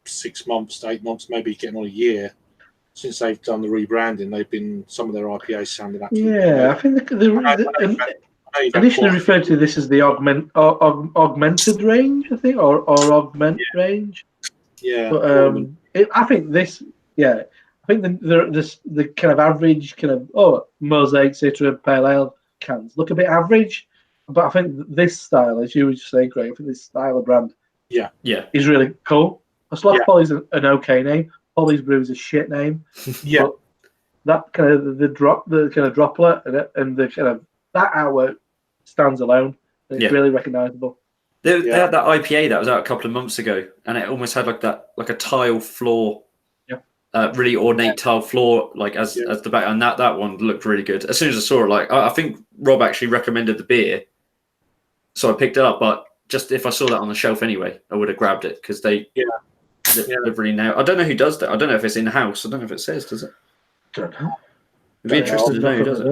6 months, 8 months, maybe getting on a year since they've done the rebranding. They've been, some of their IPAs sounded absolutely I think initially referred to this as the augmented range, I think, or augment range. Yeah, but I think this, I think the kind of average kind of mosaic citra pale ale cans look a bit average, but I think this style, as you were just saying, Craig, I think this style of brand, is really cool. Sloth Polly's an okay name. Polly's Brew is a shit name. Yeah, but that kind of the kind of droplet and the kind of that artwork stands alone. And it's really recognisable. They had that IPA that was out a couple of months ago, and it almost had like a tile floor, really ornate tile floor, like as the back, and that one looked really good. As soon as I saw it, like I think Rob actually recommended the beer, so I picked it up. But just if I saw that on the shelf anyway, I would have grabbed it because they really now. I don't know who does that. I don't know if it's in house. I don't know if it says, does it? Don't know. It'd be interesting to know who does it.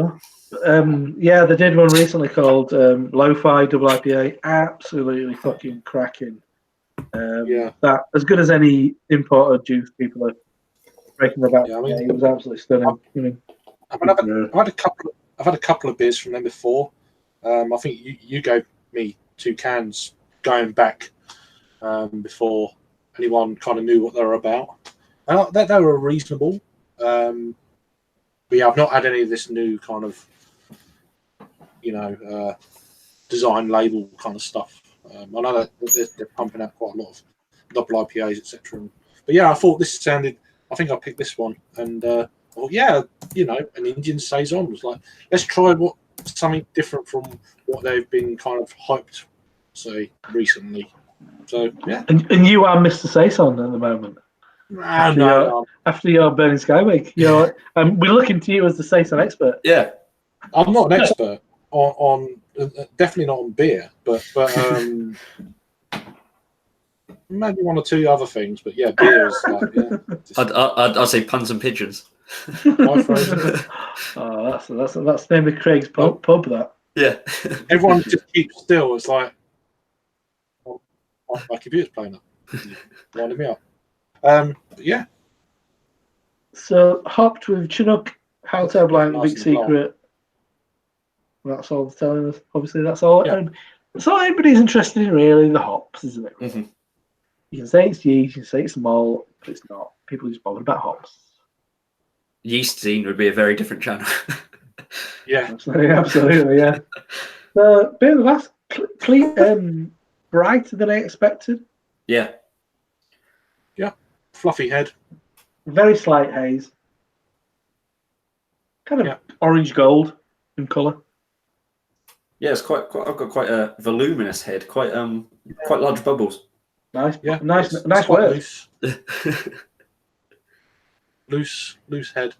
They did one recently called Lo-Fi Double IPA. Absolutely fucking cracking. That as good as any imported juice people are breaking about. Yeah, I mean, it was absolutely stunning. I've had a couple of beers from them before. I think you gave me 2 cans going back before anyone kind of knew what they were about. And they were reasonable. But yeah, I've not had any of this new kind of, design label kind of stuff. I know that they're pumping out quite a lot of double IPAs, etc. But yeah, I thought this sounded. I think I picked this one, and I thought, an Indian Saison was like, let's try something different from what they've been kind of hyped, say, recently. So yeah. And you are Mr. Saison at the moment. After your Burning Sky Week, we're looking to you as the Saison expert. Yeah, I'm not an expert on definitely not on beer, but maybe 1 or 2 other things. But yeah, beer is like I'd say puns and pigeons. That's the name of Craig's pub. That. Yeah. Everyone just keeps still. It's like my computer's playing up, winding me up. Yeah. So hopped with Chinook, Hallertau Blanc, Vic Secret. That's all it's telling us. Obviously, that's all. That's all anybody's interested in, really. The hops, isn't it? Mm-hmm. You can say it's yeast, you can say it's malt, but it's not. People are just bothered about hops. Yeast Zine would be a very different channel. Yeah, absolutely, yeah. So, bit of last brighter than I expected. Yeah. Fluffy head. Very slight haze. Kind of orange gold in colour. Yeah, it's quite. I've got quite a voluminous head. Quite large bubbles. Nice, Yeah, nice it's quite word. loose. loose head.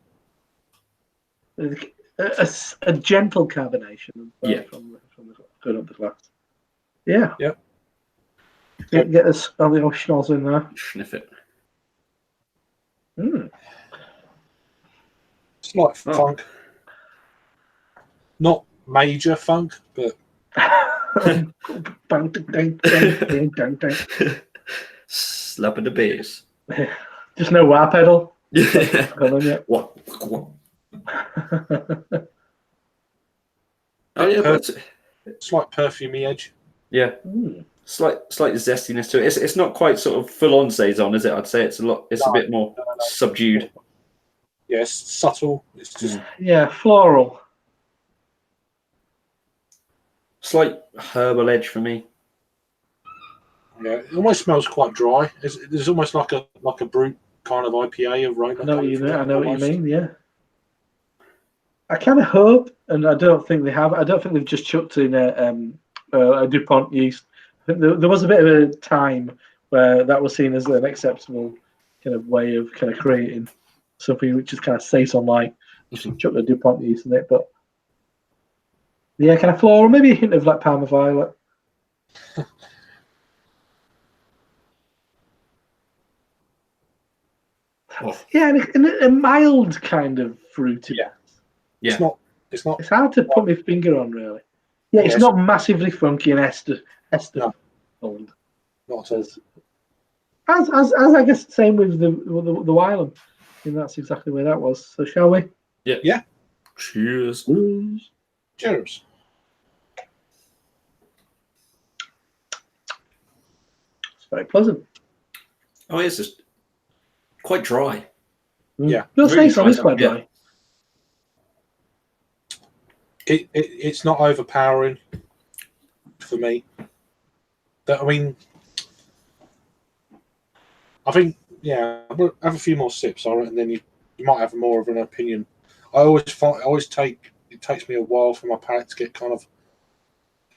A gentle carbonation from the going up the glass. Yeah. Yep. Get this a little schnoz in there. Sniff it. It's like funk. Not major funk, but Slap in the bass. Just no wah pedal. What? Oh yeah, but it's like perfumey edge. Yeah. Slight zestiness to it. It's not quite sort of full on saison, is it? I'd say it's a bit more subdued. Yeah, it's subtle. It's just floral. Slight herbal edge for me. Yeah, it almost smells quite dry. There's almost like a brute kind of IPA aroma. I know what you mean. Yeah. I kind of hope, and I don't think they have. I don't think they've just chucked in a DuPont yeast. I think there was a bit of a time where that was seen as an acceptable kind of way of kind of creating something which is kind of saison-like. Just chuck the DuPont yeast in it, but yeah, kind of floral, maybe a hint of like Parma Violet. Yeah, and a mild kind of fruity. Yeah. It's not. It's hard to put my finger on, really. Yeah, it's not massively funky and Esther. No. Not as I guess same with the Wylam. I think that's exactly where that was. So shall we? Yeah. Yeah. Cheers. Cheers. It's very pleasant. Oh, it's just quite dry. Yeah. You'll say so. It's quite dry. It's not overpowering for me. I think I'll have a few more sips, and then you might have more of an opinion. It takes me a while for my palate to get kind of.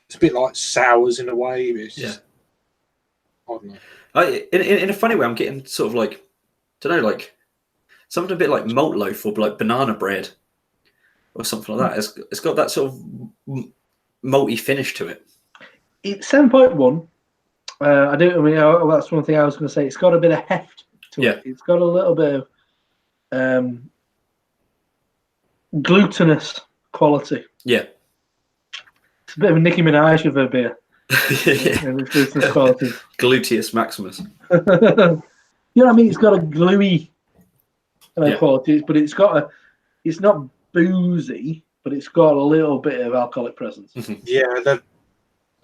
It's a bit like sours in a way. I don't know. In a funny way, I'm getting sort of like, like something a bit like malt loaf or like banana bread or something like that. It's got that sort of malty finish to it. It's 7.1. That's one thing I was going to say. It's got a bit of heft to it. It's got a little bit of glutinous quality. Yeah. It's a bit of a Nicki Minaj of a beer. And its glutinous quality. Gluteus maximus. You know what I mean? It's got a gluey quality, but it's not boozy, but it's got a little bit of alcoholic presence. Yeah,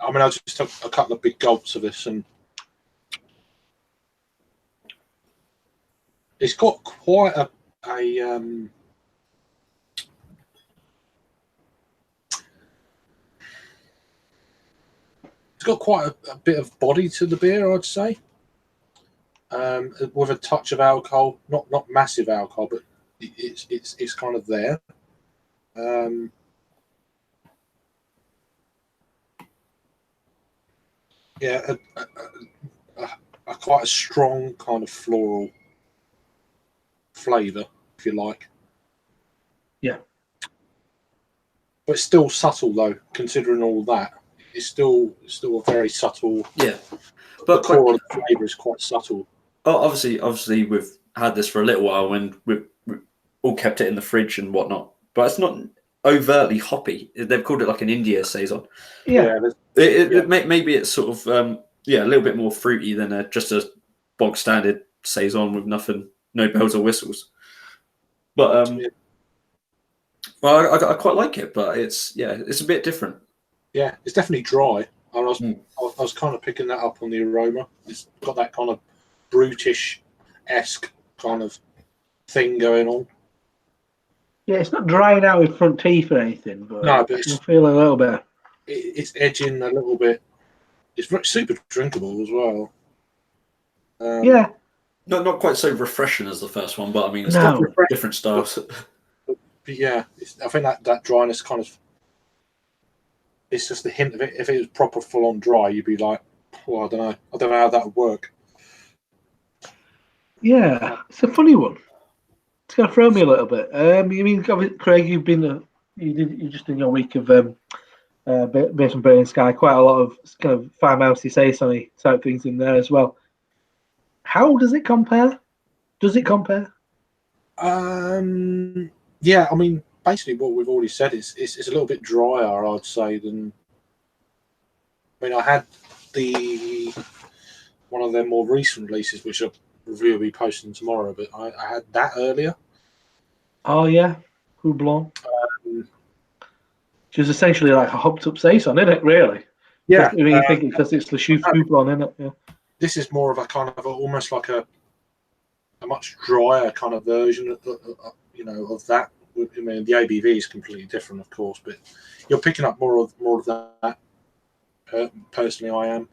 I just took a couple of big gulps of this, and it's got quite a it's got quite a bit of body to the beer, I'd say, with a touch of alcohol, not massive alcohol, but it's kind of there. Quite a strong kind of floral flavour, if you like. Yeah. But it's still subtle, though, considering all that. It's still a very subtle. Yeah. But the core of the flavour is quite subtle. Oh, obviously, we've had this for a little while, and we've all kept it in the fridge and whatnot. But it's not overtly hoppy. They've called it like an India saison. Yeah. Maybe it's sort of a little bit more fruity than just a bog standard saison with no bells or whistles. But I quite like it, but it's a bit different. Yeah, it's definitely dry. I was kind of picking that up on the aroma. It's got that kind of brutish-esque kind of thing going on. Yeah, it's not drying out with front teeth or anything, but no, but you feel a little bit. It's edging a little bit. It's super drinkable as well. Not quite so refreshing as the first one, but I mean, it's different styles. but yeah, I think that dryness kind of, it's just the hint of it. If it was proper full on dry, you'd be like, well, I don't know how that would work. Yeah, it's a funny one. It's going to throw me a little bit. You mean, Craig, you just in your week of based on Burning and Sky, quite a lot of kind of farmhousey, saison type things in there as well. How does it compare? Does it compare? Yeah, I mean, basically what we've already said is it's a little bit drier, I'd say, than. I mean, I had one of their more recent releases, which I'll review will be posting tomorrow, but I had that earlier. Oh yeah, Houblon. Which is essentially like a hopped up saison, isn't it? Really? Yeah. I mean, you think because it's the Houblon, isn't it? Yeah. This is more of a kind of almost like a much drier kind of version of that. I mean, the ABV is completely different, of course, but you're picking up more of that. Personally, I am.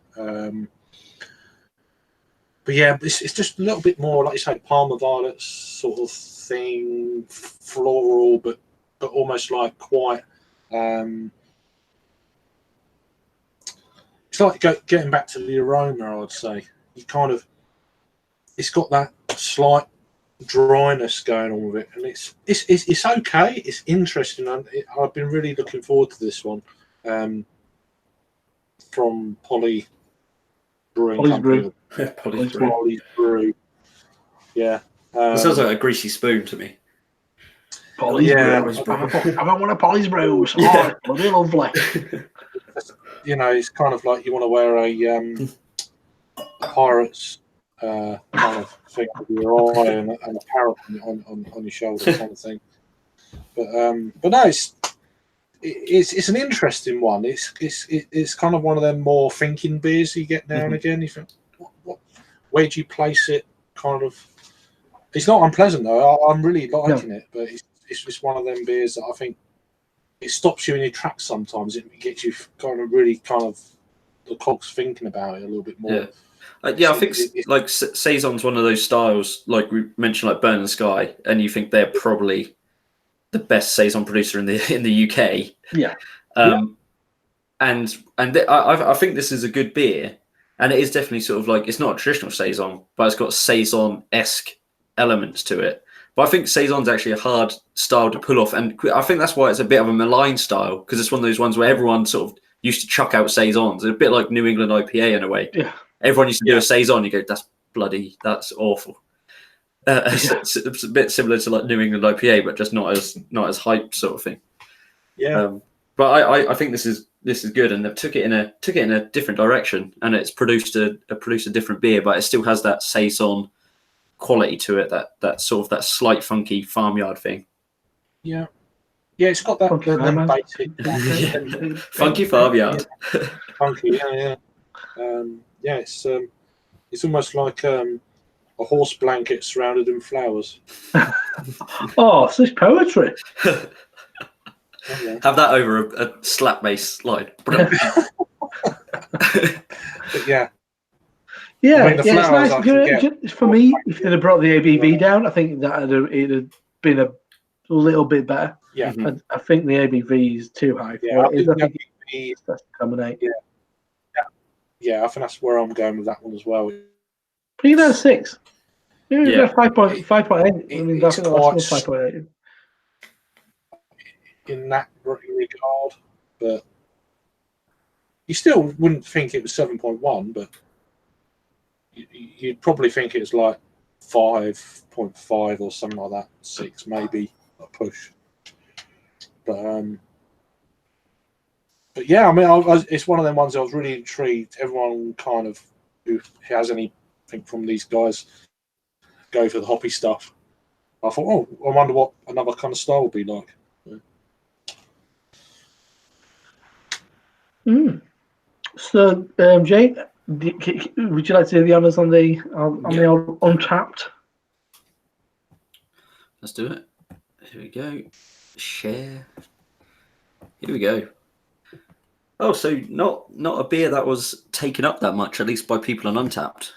But yeah, it's just a little bit more, like you say, Parma Violets sort of thing, floral, but almost like quite. It's like getting back to the aroma, I'd say. It's got that slight dryness going on with it, and it's okay. It's interesting. I've been really looking forward to this one from Polly Brewing Company. Polly's Brew. Yeah. It sounds like a greasy spoon to me. Polly's Brew. I don't want a Polly's Brews. Oh, bloody lovely. It's kind of like you want to wear a pirate's kind of thing with your eye and a parrot on your shoulder, kind of thing. But no, it's an interesting one. It's kind of one of them more thinking beers you get now and again. You think, where do you place it? Kind of. It's not unpleasant though. I'm really liking it, but it's just one of them beers that I think it stops you in your tracks sometimes. It gets you kind of the cogs thinking about it a little bit more. Yeah. I think like Saison's one of those styles, like we mentioned, like Burn and Sky, and you think they're probably the best saison producer in the UK. Yeah. And I think this is a good beer, and it is definitely sort of like, it's not a traditional saison, but it's got saison-esque elements to it. But I think saison's actually a hard style to pull off, and I think that's why it's a bit of a maligned style, because it's one of those ones where everyone sort of used to chuck out saisons. It's a bit like New England IPA in a way. Yeah. Everyone used to do a saison. You go, that's awful. It's a bit similar to like New England IPA, but just not as hyped sort of thing. Yeah. But I think this is good, and they took it in a different direction, and it's produced a different beer, but it still has that saison quality to it, that sort of that slight funky farmyard thing. Yeah, it's got that basic funky farmyard. Yeah. Funky, yeah. It's almost like a horse blanket surrounded in flowers. Oh, such poetry. Have that over a slap bass slide. But yeah. Yeah, I mean, it's nice. For me, if they'd have brought the ABV down, I think that it'd have been a little bit better. Yeah. I think the ABV is too high for it. I think that's dominate. Yeah, I think that's where I'm going with that one as well. But you know, 6. Yeah. 5.8. I mean, that's quite 5.8. In that regard, but you still wouldn't think it was 7.1, but you'd probably think it's like 5.5 or something like that, 6 maybe a push. But yeah, I mean, it's one of them ones I was really intrigued. Everyone kind of who has anything from these guys go for the hoppy stuff. I thought, I wonder what another kind of style would be like. So, Jay, would you like to do the honours on the old Untapped? Let's do it. Here we go. Share. Here we go. Oh, so not a beer that was taken up that much, at least by people on Untapped.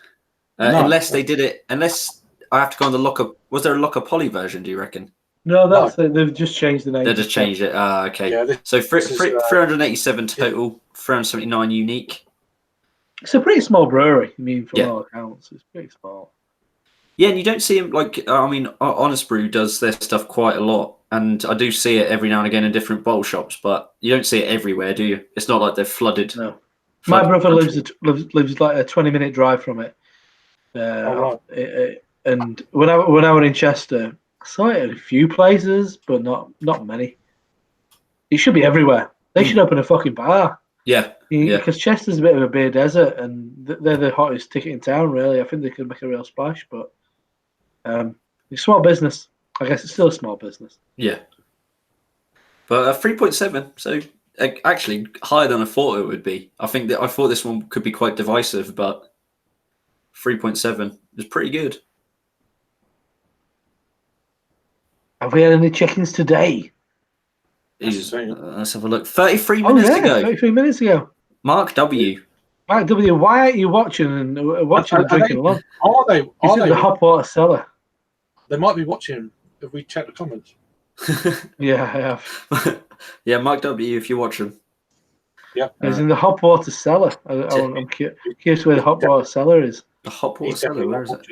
No. Unless they did it. Unless I have to go on the Locker. Was there a Locker Poly version? Do you reckon? No, that's it. They've just changed the name. They just changed it. Okay. Yeah, So this is, 387 total, 379 unique. It's a pretty small brewery. I mean, from Yeah. all accounts, it's pretty small. Yeah, and you don't see them like. I mean, Honest Brew does their stuff quite a lot, and I do see it every now and again in different bottle shops, but you don't see it everywhere, do you? It's not like they're flooded. No. My brother lives like a 20-minute drive from it. right. And when I was in Chester, I saw it at a few places, but not many. It should be everywhere. They should open a fucking bar. Yeah. Because Chester's a bit of a beer desert, and they're the hottest ticket in town. Really, I think they could make a real splash. But it's small business. I guess it's still a small business. Yeah. But 3.7, so actually higher than I thought it would be. I thought this one could be quite divisive, but 3.7 is pretty good. Have we had any check-ins today? Let's have a look. 33 minutes ago. 33 minutes ago. Mark W. Mark W. Why aren't you watching and drinking along? Are they? Is it the hot water cellar? They might be watching. If we check the comments. Yeah, I have. Yeah, Mark W. If you're watching. Yeah. He's in the hot water cellar. I'm curious where the hot water cellar is. The hot water cellar, where is it?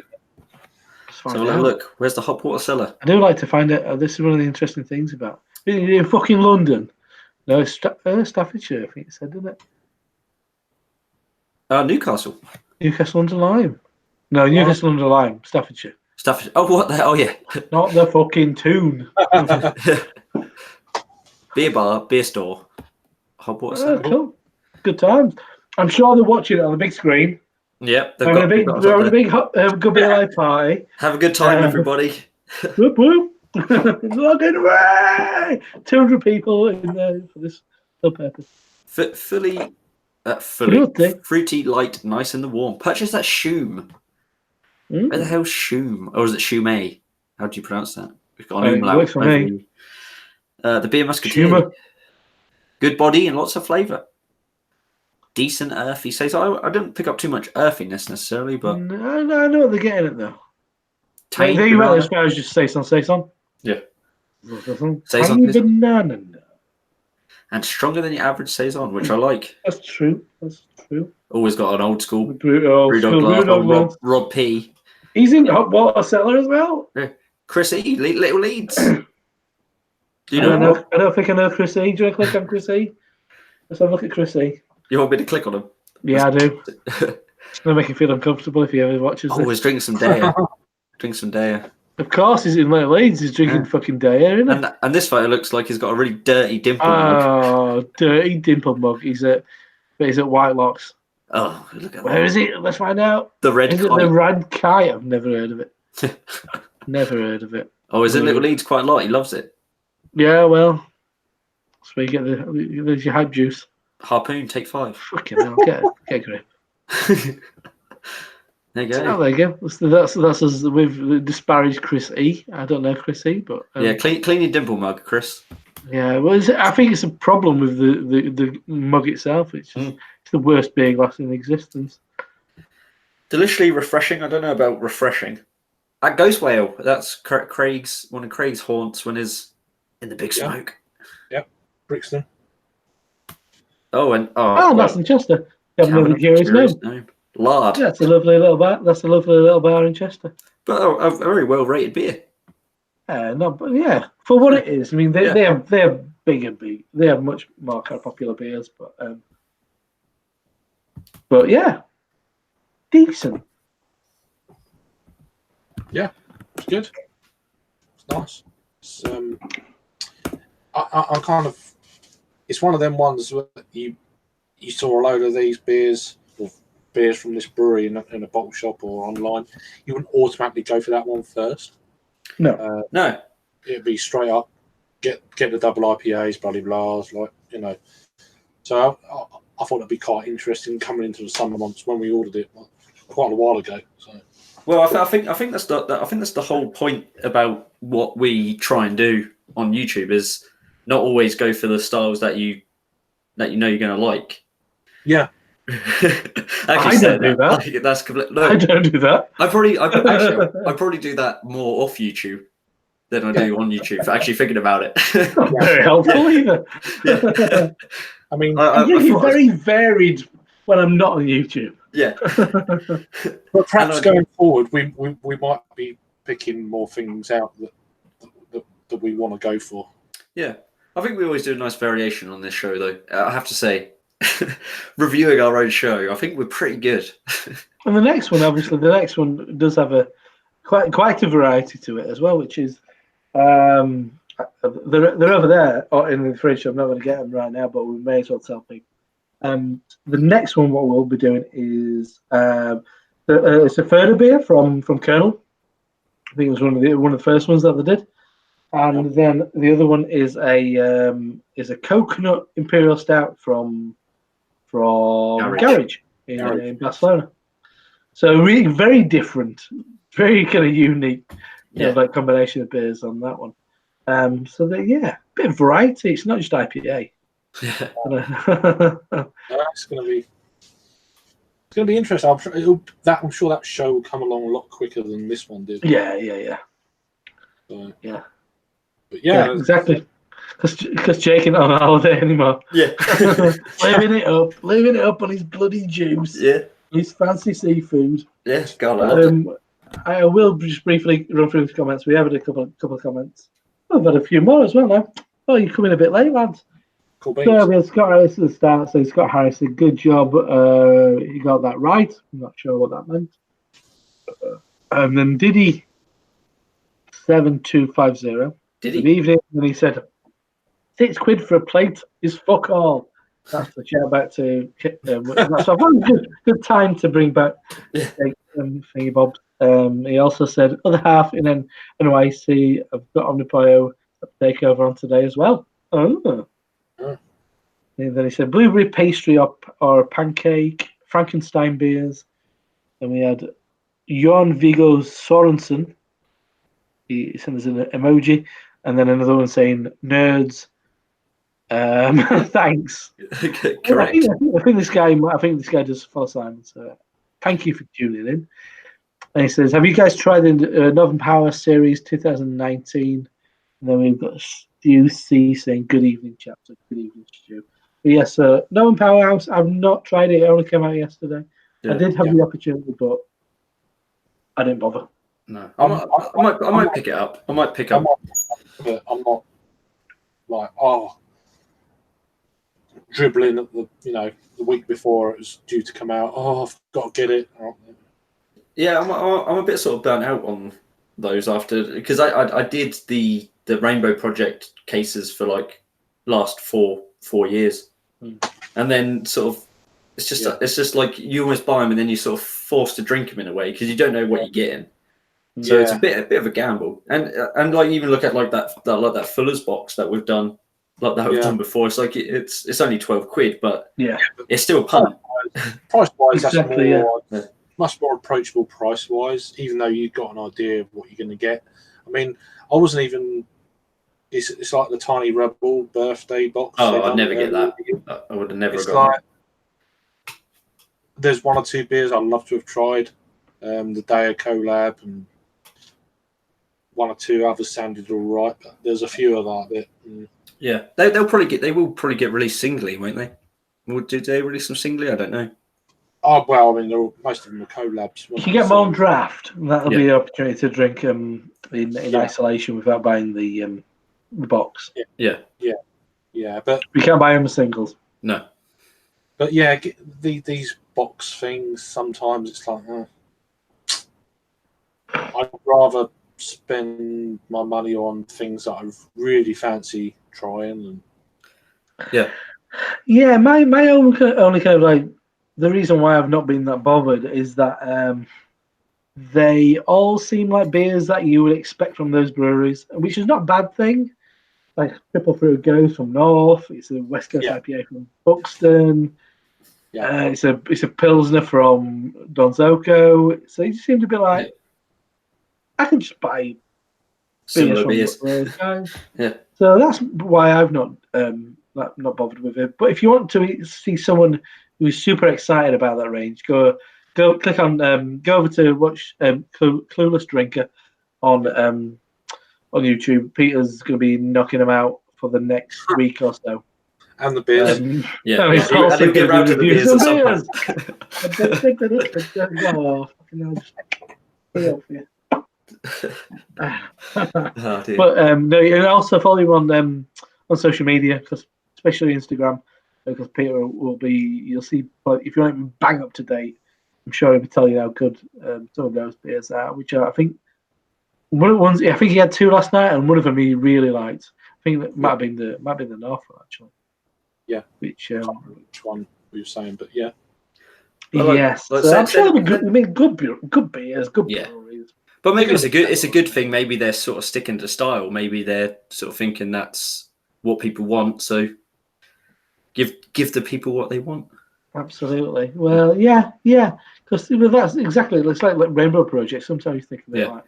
So look, where's the hot water cellar? I do like to find out. This is one of the interesting things about in fucking London. No, Staffordshire, I think it said, didn't it? Newcastle. Newcastle under Lyme. No, Newcastle under Lyme, Staffordshire. Staffordshire. Oh, what the hell? Oh, yeah. Not the fucking tune. Beer bar, beer store. Hot water cellar. Cool. Good times. I'm sure they're watching it on the big screen. Yep. They're having a big good beer life party. Have a good time, everybody. Whoop whoop. Logging away! 200 people in there for this purpose. Fully fruity, light, nice in the warm. Purchase that shoom. Where the hell's shoom? Or is it shume? How do you pronounce that? We've got an umlaut. For me. The beer musketeer. Shumer. Good body and lots of flavour. Decent earthy. So I didn't pick up too much earthiness necessarily, but no, I know what they're getting at though. Tiny they went as far as just saison. Yeah. Tiny banana. And stronger than your average saison, which I like. That's true. Always got an old school Brewdog Rob P. He's in hot water cellar as well. Yeah. Chris E. Little Leeds. Do you know? I don't think I know Chris E. Do you want to click on Chris E? Let's have a look at Chris E. You want me to click on him? Yeah, I do. It's going to make you feel uncomfortable if he ever watches this. Always drink some Daya. Drink some Daya. Of course, he's in Little Leeds. He's drinking fucking Daya, isn't he? And this photo looks like he's got a really dirty dimple mug. Oh, dirty dimple mug. He's at White Locks. Oh, look at that. Where is it? Let's find out. The Red Kite. Is it the Red Kite? I've never heard of it. Never heard of it. Oh, is it Little Leeds quite a lot? He loves it. Yeah, well, that's where you get there's your hype juice. Harpoon, take 5. Fucking hell, get a grip. There you go. Oh, there you go. That's us. We've disparaged Chris E. I don't know Chris E, but yeah, clean your dimple mug, Chris. Yeah, well, I think it's a problem with the mug itself. It's the worst beer glass in existence. Deliciously refreshing. I don't know about refreshing. At Ghost Whale, that's Craig's one of Craig's haunts when he's in the big smoke. Yep, Brixton. That's in Chester. You have another curious name. Lard. Yeah, that's a lovely little bar. That's a lovely little bar in Chester. But a very well rated beer. For what it is. I mean, they have bigger beer. They have much more kind of popular beers, but yeah, decent. Yeah, it's good. It's nice. It's, I kind of. It's one of them ones where you saw a load of these beers or beers from this brewery in a bottle shop or online. You wouldn't automatically go for that one first. No, no. It'd be straight up. Get the double IPAs, bloody blahs, So I thought it'd be quite interesting coming into the summer months when we ordered it quite a while ago. So. Well, I think that's the whole point about what we try and do on YouTube is not always go for the styles that you know you're going to like. Yeah. I don't do that. Like, that's complete. No, I don't do that. I probably do that more off YouTube. than I do on YouTube for actually thinking about it. Not very helpful either. Yeah. I mean, I'm really very varied when I'm not on YouTube. Yeah. but perhaps going forward, we might be picking more things out that we want to go for. Yeah. I think we always do a nice variation on this show, though. I have to say, reviewing our own show, I think we're pretty good. And the next one, obviously, does have a quite a variety to it as well, which is they're over there or in the fridge. I'm not going to get them right now, but we may as well tell people. The next one, what we'll be doing is it's a further beer from Colonel. I think it was one of the first ones that they did. And then the other one is a coconut imperial stout from Garage in Barcelona. So really very different, very kind of unique, like combination of beers on that one. So a bit of variety. It's not just IPA. It's going to be interesting. I'm sure that show will come along a lot quicker than this one did. Yeah. So, yeah. But yeah, exactly. Because Jake ain't on holiday anymore. Yeah. Living it up on his bloody juice. Yeah. His fancy seafood. Yeah, God, I will just briefly run through the comments. We have had a couple of comments. I've had a few more as well now. Oh, you're coming a bit late, lads. cool beans. So we had Scott Harris at the start. So Scott Harris said, good job. He got that right. I'm not sure what that meant. And then Diddy 7250. Did Good he? evening. And he said, £6 for a plate is fuck all. That's the shout back to that's a very good time to bring back Thingy Bob. He also said, other half in NYC, I've got Omnipio takeover on today as well. Oh. And then he said, blueberry pastry or pancake, Frankenstein beers. And we had Jon Viggo Sorensen. He sent us an emoji. And then another one saying, nerds. Thanks. Correct. I think this guy does follow Simon. So thank you for tuning in. And he says, have you guys tried the Northern Power Series 2019? And then we've got Stu C saying, good evening, chaps. Good evening, Stu. But yes, Northern Powerhouse, I've not tried it. It only came out yesterday. I did have the opportunity, but I didn't bother. No, I might pick it up. I might pick up. But I'm not like, dribbling at the week before it was due to come out. Oh, I've got to get it. Yeah, I'm a bit sort of burnt out on those because I did the Rainbow Project cases for like last four years, and then sort of it's just like you almost buy them and then you sort of forced to drink them in a way because you don't know what you're getting. So it's a bit of a gamble, and like even look at like that Fuller's box that we've done. Like that we've done before, it's like it's only £12, but it's still a punt. Price wise, Exactly, that's much more approachable price wise. Even though you've got an idea of what you're going to get. I mean, I wasn't even. It's like the Tiny Rebel birthday box. Oh, I'd never get that. I would have never got like, that. There's one or two beers I'd love to have tried. The Deo collab and one or two others sounded all right, but there's a few of that. Yeah, they will probably get released singly, won't they? Or did they release them singly? I don't know. Oh well, I mean, most of them are collabs. You can get them on draft. That'll be an opportunity to drink in isolation without buying the box. Yeah. But we can't buy them as singles. No. But yeah, these box things sometimes it's like, I'd rather spend my money on things that I really fancy trying. My only kind of like the reason why I've not been that bothered is that they all seem like beers that you would expect from those breweries, which is not a bad thing. Like Triple Fruit Ghost from North, it's a West Coast IPA from Buxton. It's a Pilsner from Donzoco. So you seem to be like, I can just buy similar beers. So that's why I've not bothered with it. But if you want to see someone who's super excited about that range, go click on go over to watch Clueless Drinker on on YouTube. Peter's going to be knocking them out for the next week or so. And the beers. Yeah, and he's and also he'll get going round to to the review beers some at some beers. point. Oh, fucking hell, just put it up for you. Oh, dear. But no, and also follow him on social media, because especially Instagram, because Peter will be. You'll see, but if you're not even bang up to date, I'm sure he'll be telling you how good some of those beers are. Which I think one of the ones. I think he had 2 last night, and one of them he really liked. I think that might have been the North one actually. Yeah. Which I can't remember which one we were saying, but yeah. Well, yes, like, so I'm sure they'll be good. I mean, good beers, good Yeah. breweries. But maybe it's a good thing. Maybe they're sort of sticking to style. Maybe they're sort of thinking that's what people want. So give the people what they want. Absolutely. Well, yeah. Because that's exactly. It's like Rainbow Project. Sometimes you think of it like.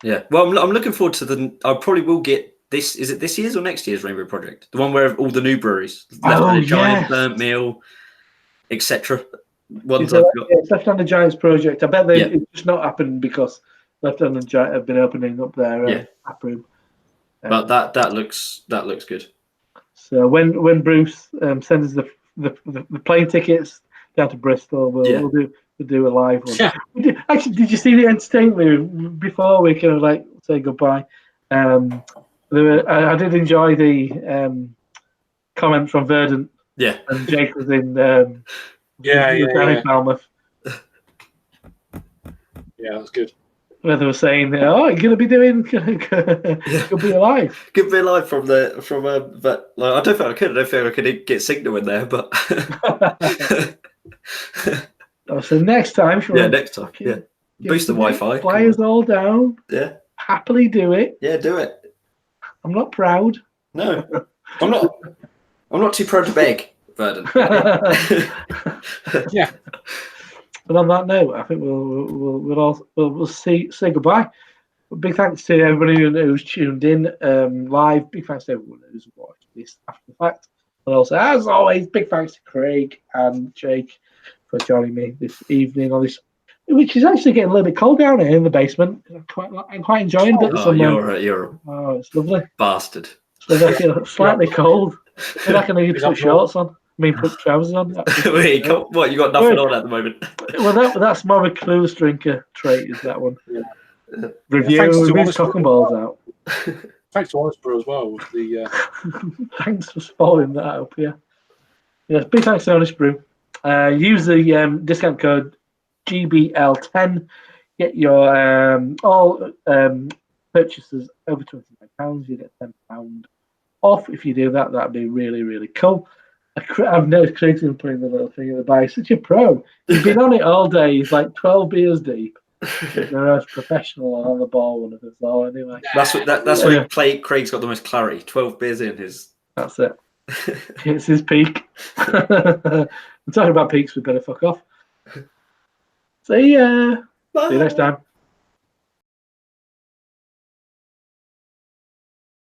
Yeah. Well, I'm looking forward to the. I probably will get this. Is it this year's or next year's Rainbow Project? The one where all the new breweries, Left Handed Giant, Burnt Meal, etc. Ones I've got. It's Left Handed Giants project. I bet it's just not happened because Left Handed Giant have been opening up their tap room. But that looks good. So when Bruce sends us the plane tickets down to Bristol, we'll do a live one. Yeah. Actually, did you see the entertainment before we kind of like say goodbye? I did enjoy the comment from Verdant. Yeah. And Jake was in. Falmouth. Yeah, that's good. Where they were saying, "Oh, you're going to be doing Could Be Alive." Could Be Alive from but like, I don't think I could. I don't think I could get signal in there, but So next time, next time, boost the Wi-Fi. Flyers all down. Yeah, happily do it. Yeah, do it. I'm not proud. No, I'm not. I'm not too proud to beg, Verdant. Yeah. But on that note, I think we'll say goodbye. Big thanks to everybody who's tuned in live. Big thanks to everyone who's watched this after the fact. And also, as always, big thanks to Craig and Jake for joining me this evening on this, which is actually getting a little bit cold down here in the basement. I'm quite enjoying it. You're it's lovely. Bastard. So I feel slightly cold. Maybe I can need to put shorts on. Put trousers on. Wait, what? You got nothing on at the moment? Well, that's more of a clueless drinker trait. Is that one? Yeah. Review cock and balls out. Thanks to Honest Brew as well. With the thanks for spoiling that up. Yeah. Yes. Big thanks to Honest Brew. Use the discount code GBL10. Get your all purchases over £29. You get £10 off if you do that. That'd be really, really cool. I've noticed Craig's been putting the little thing in the bar. He's such a pro. He's been on it all day. He's like 12 beers deep. The most professional and on the ball one of us all. Anyway, that's where Craig's got the most clarity. 12 beers in his. That's it. It's his peak. We're talking about peaks. We better fuck off. See ya. Bye. See you next time.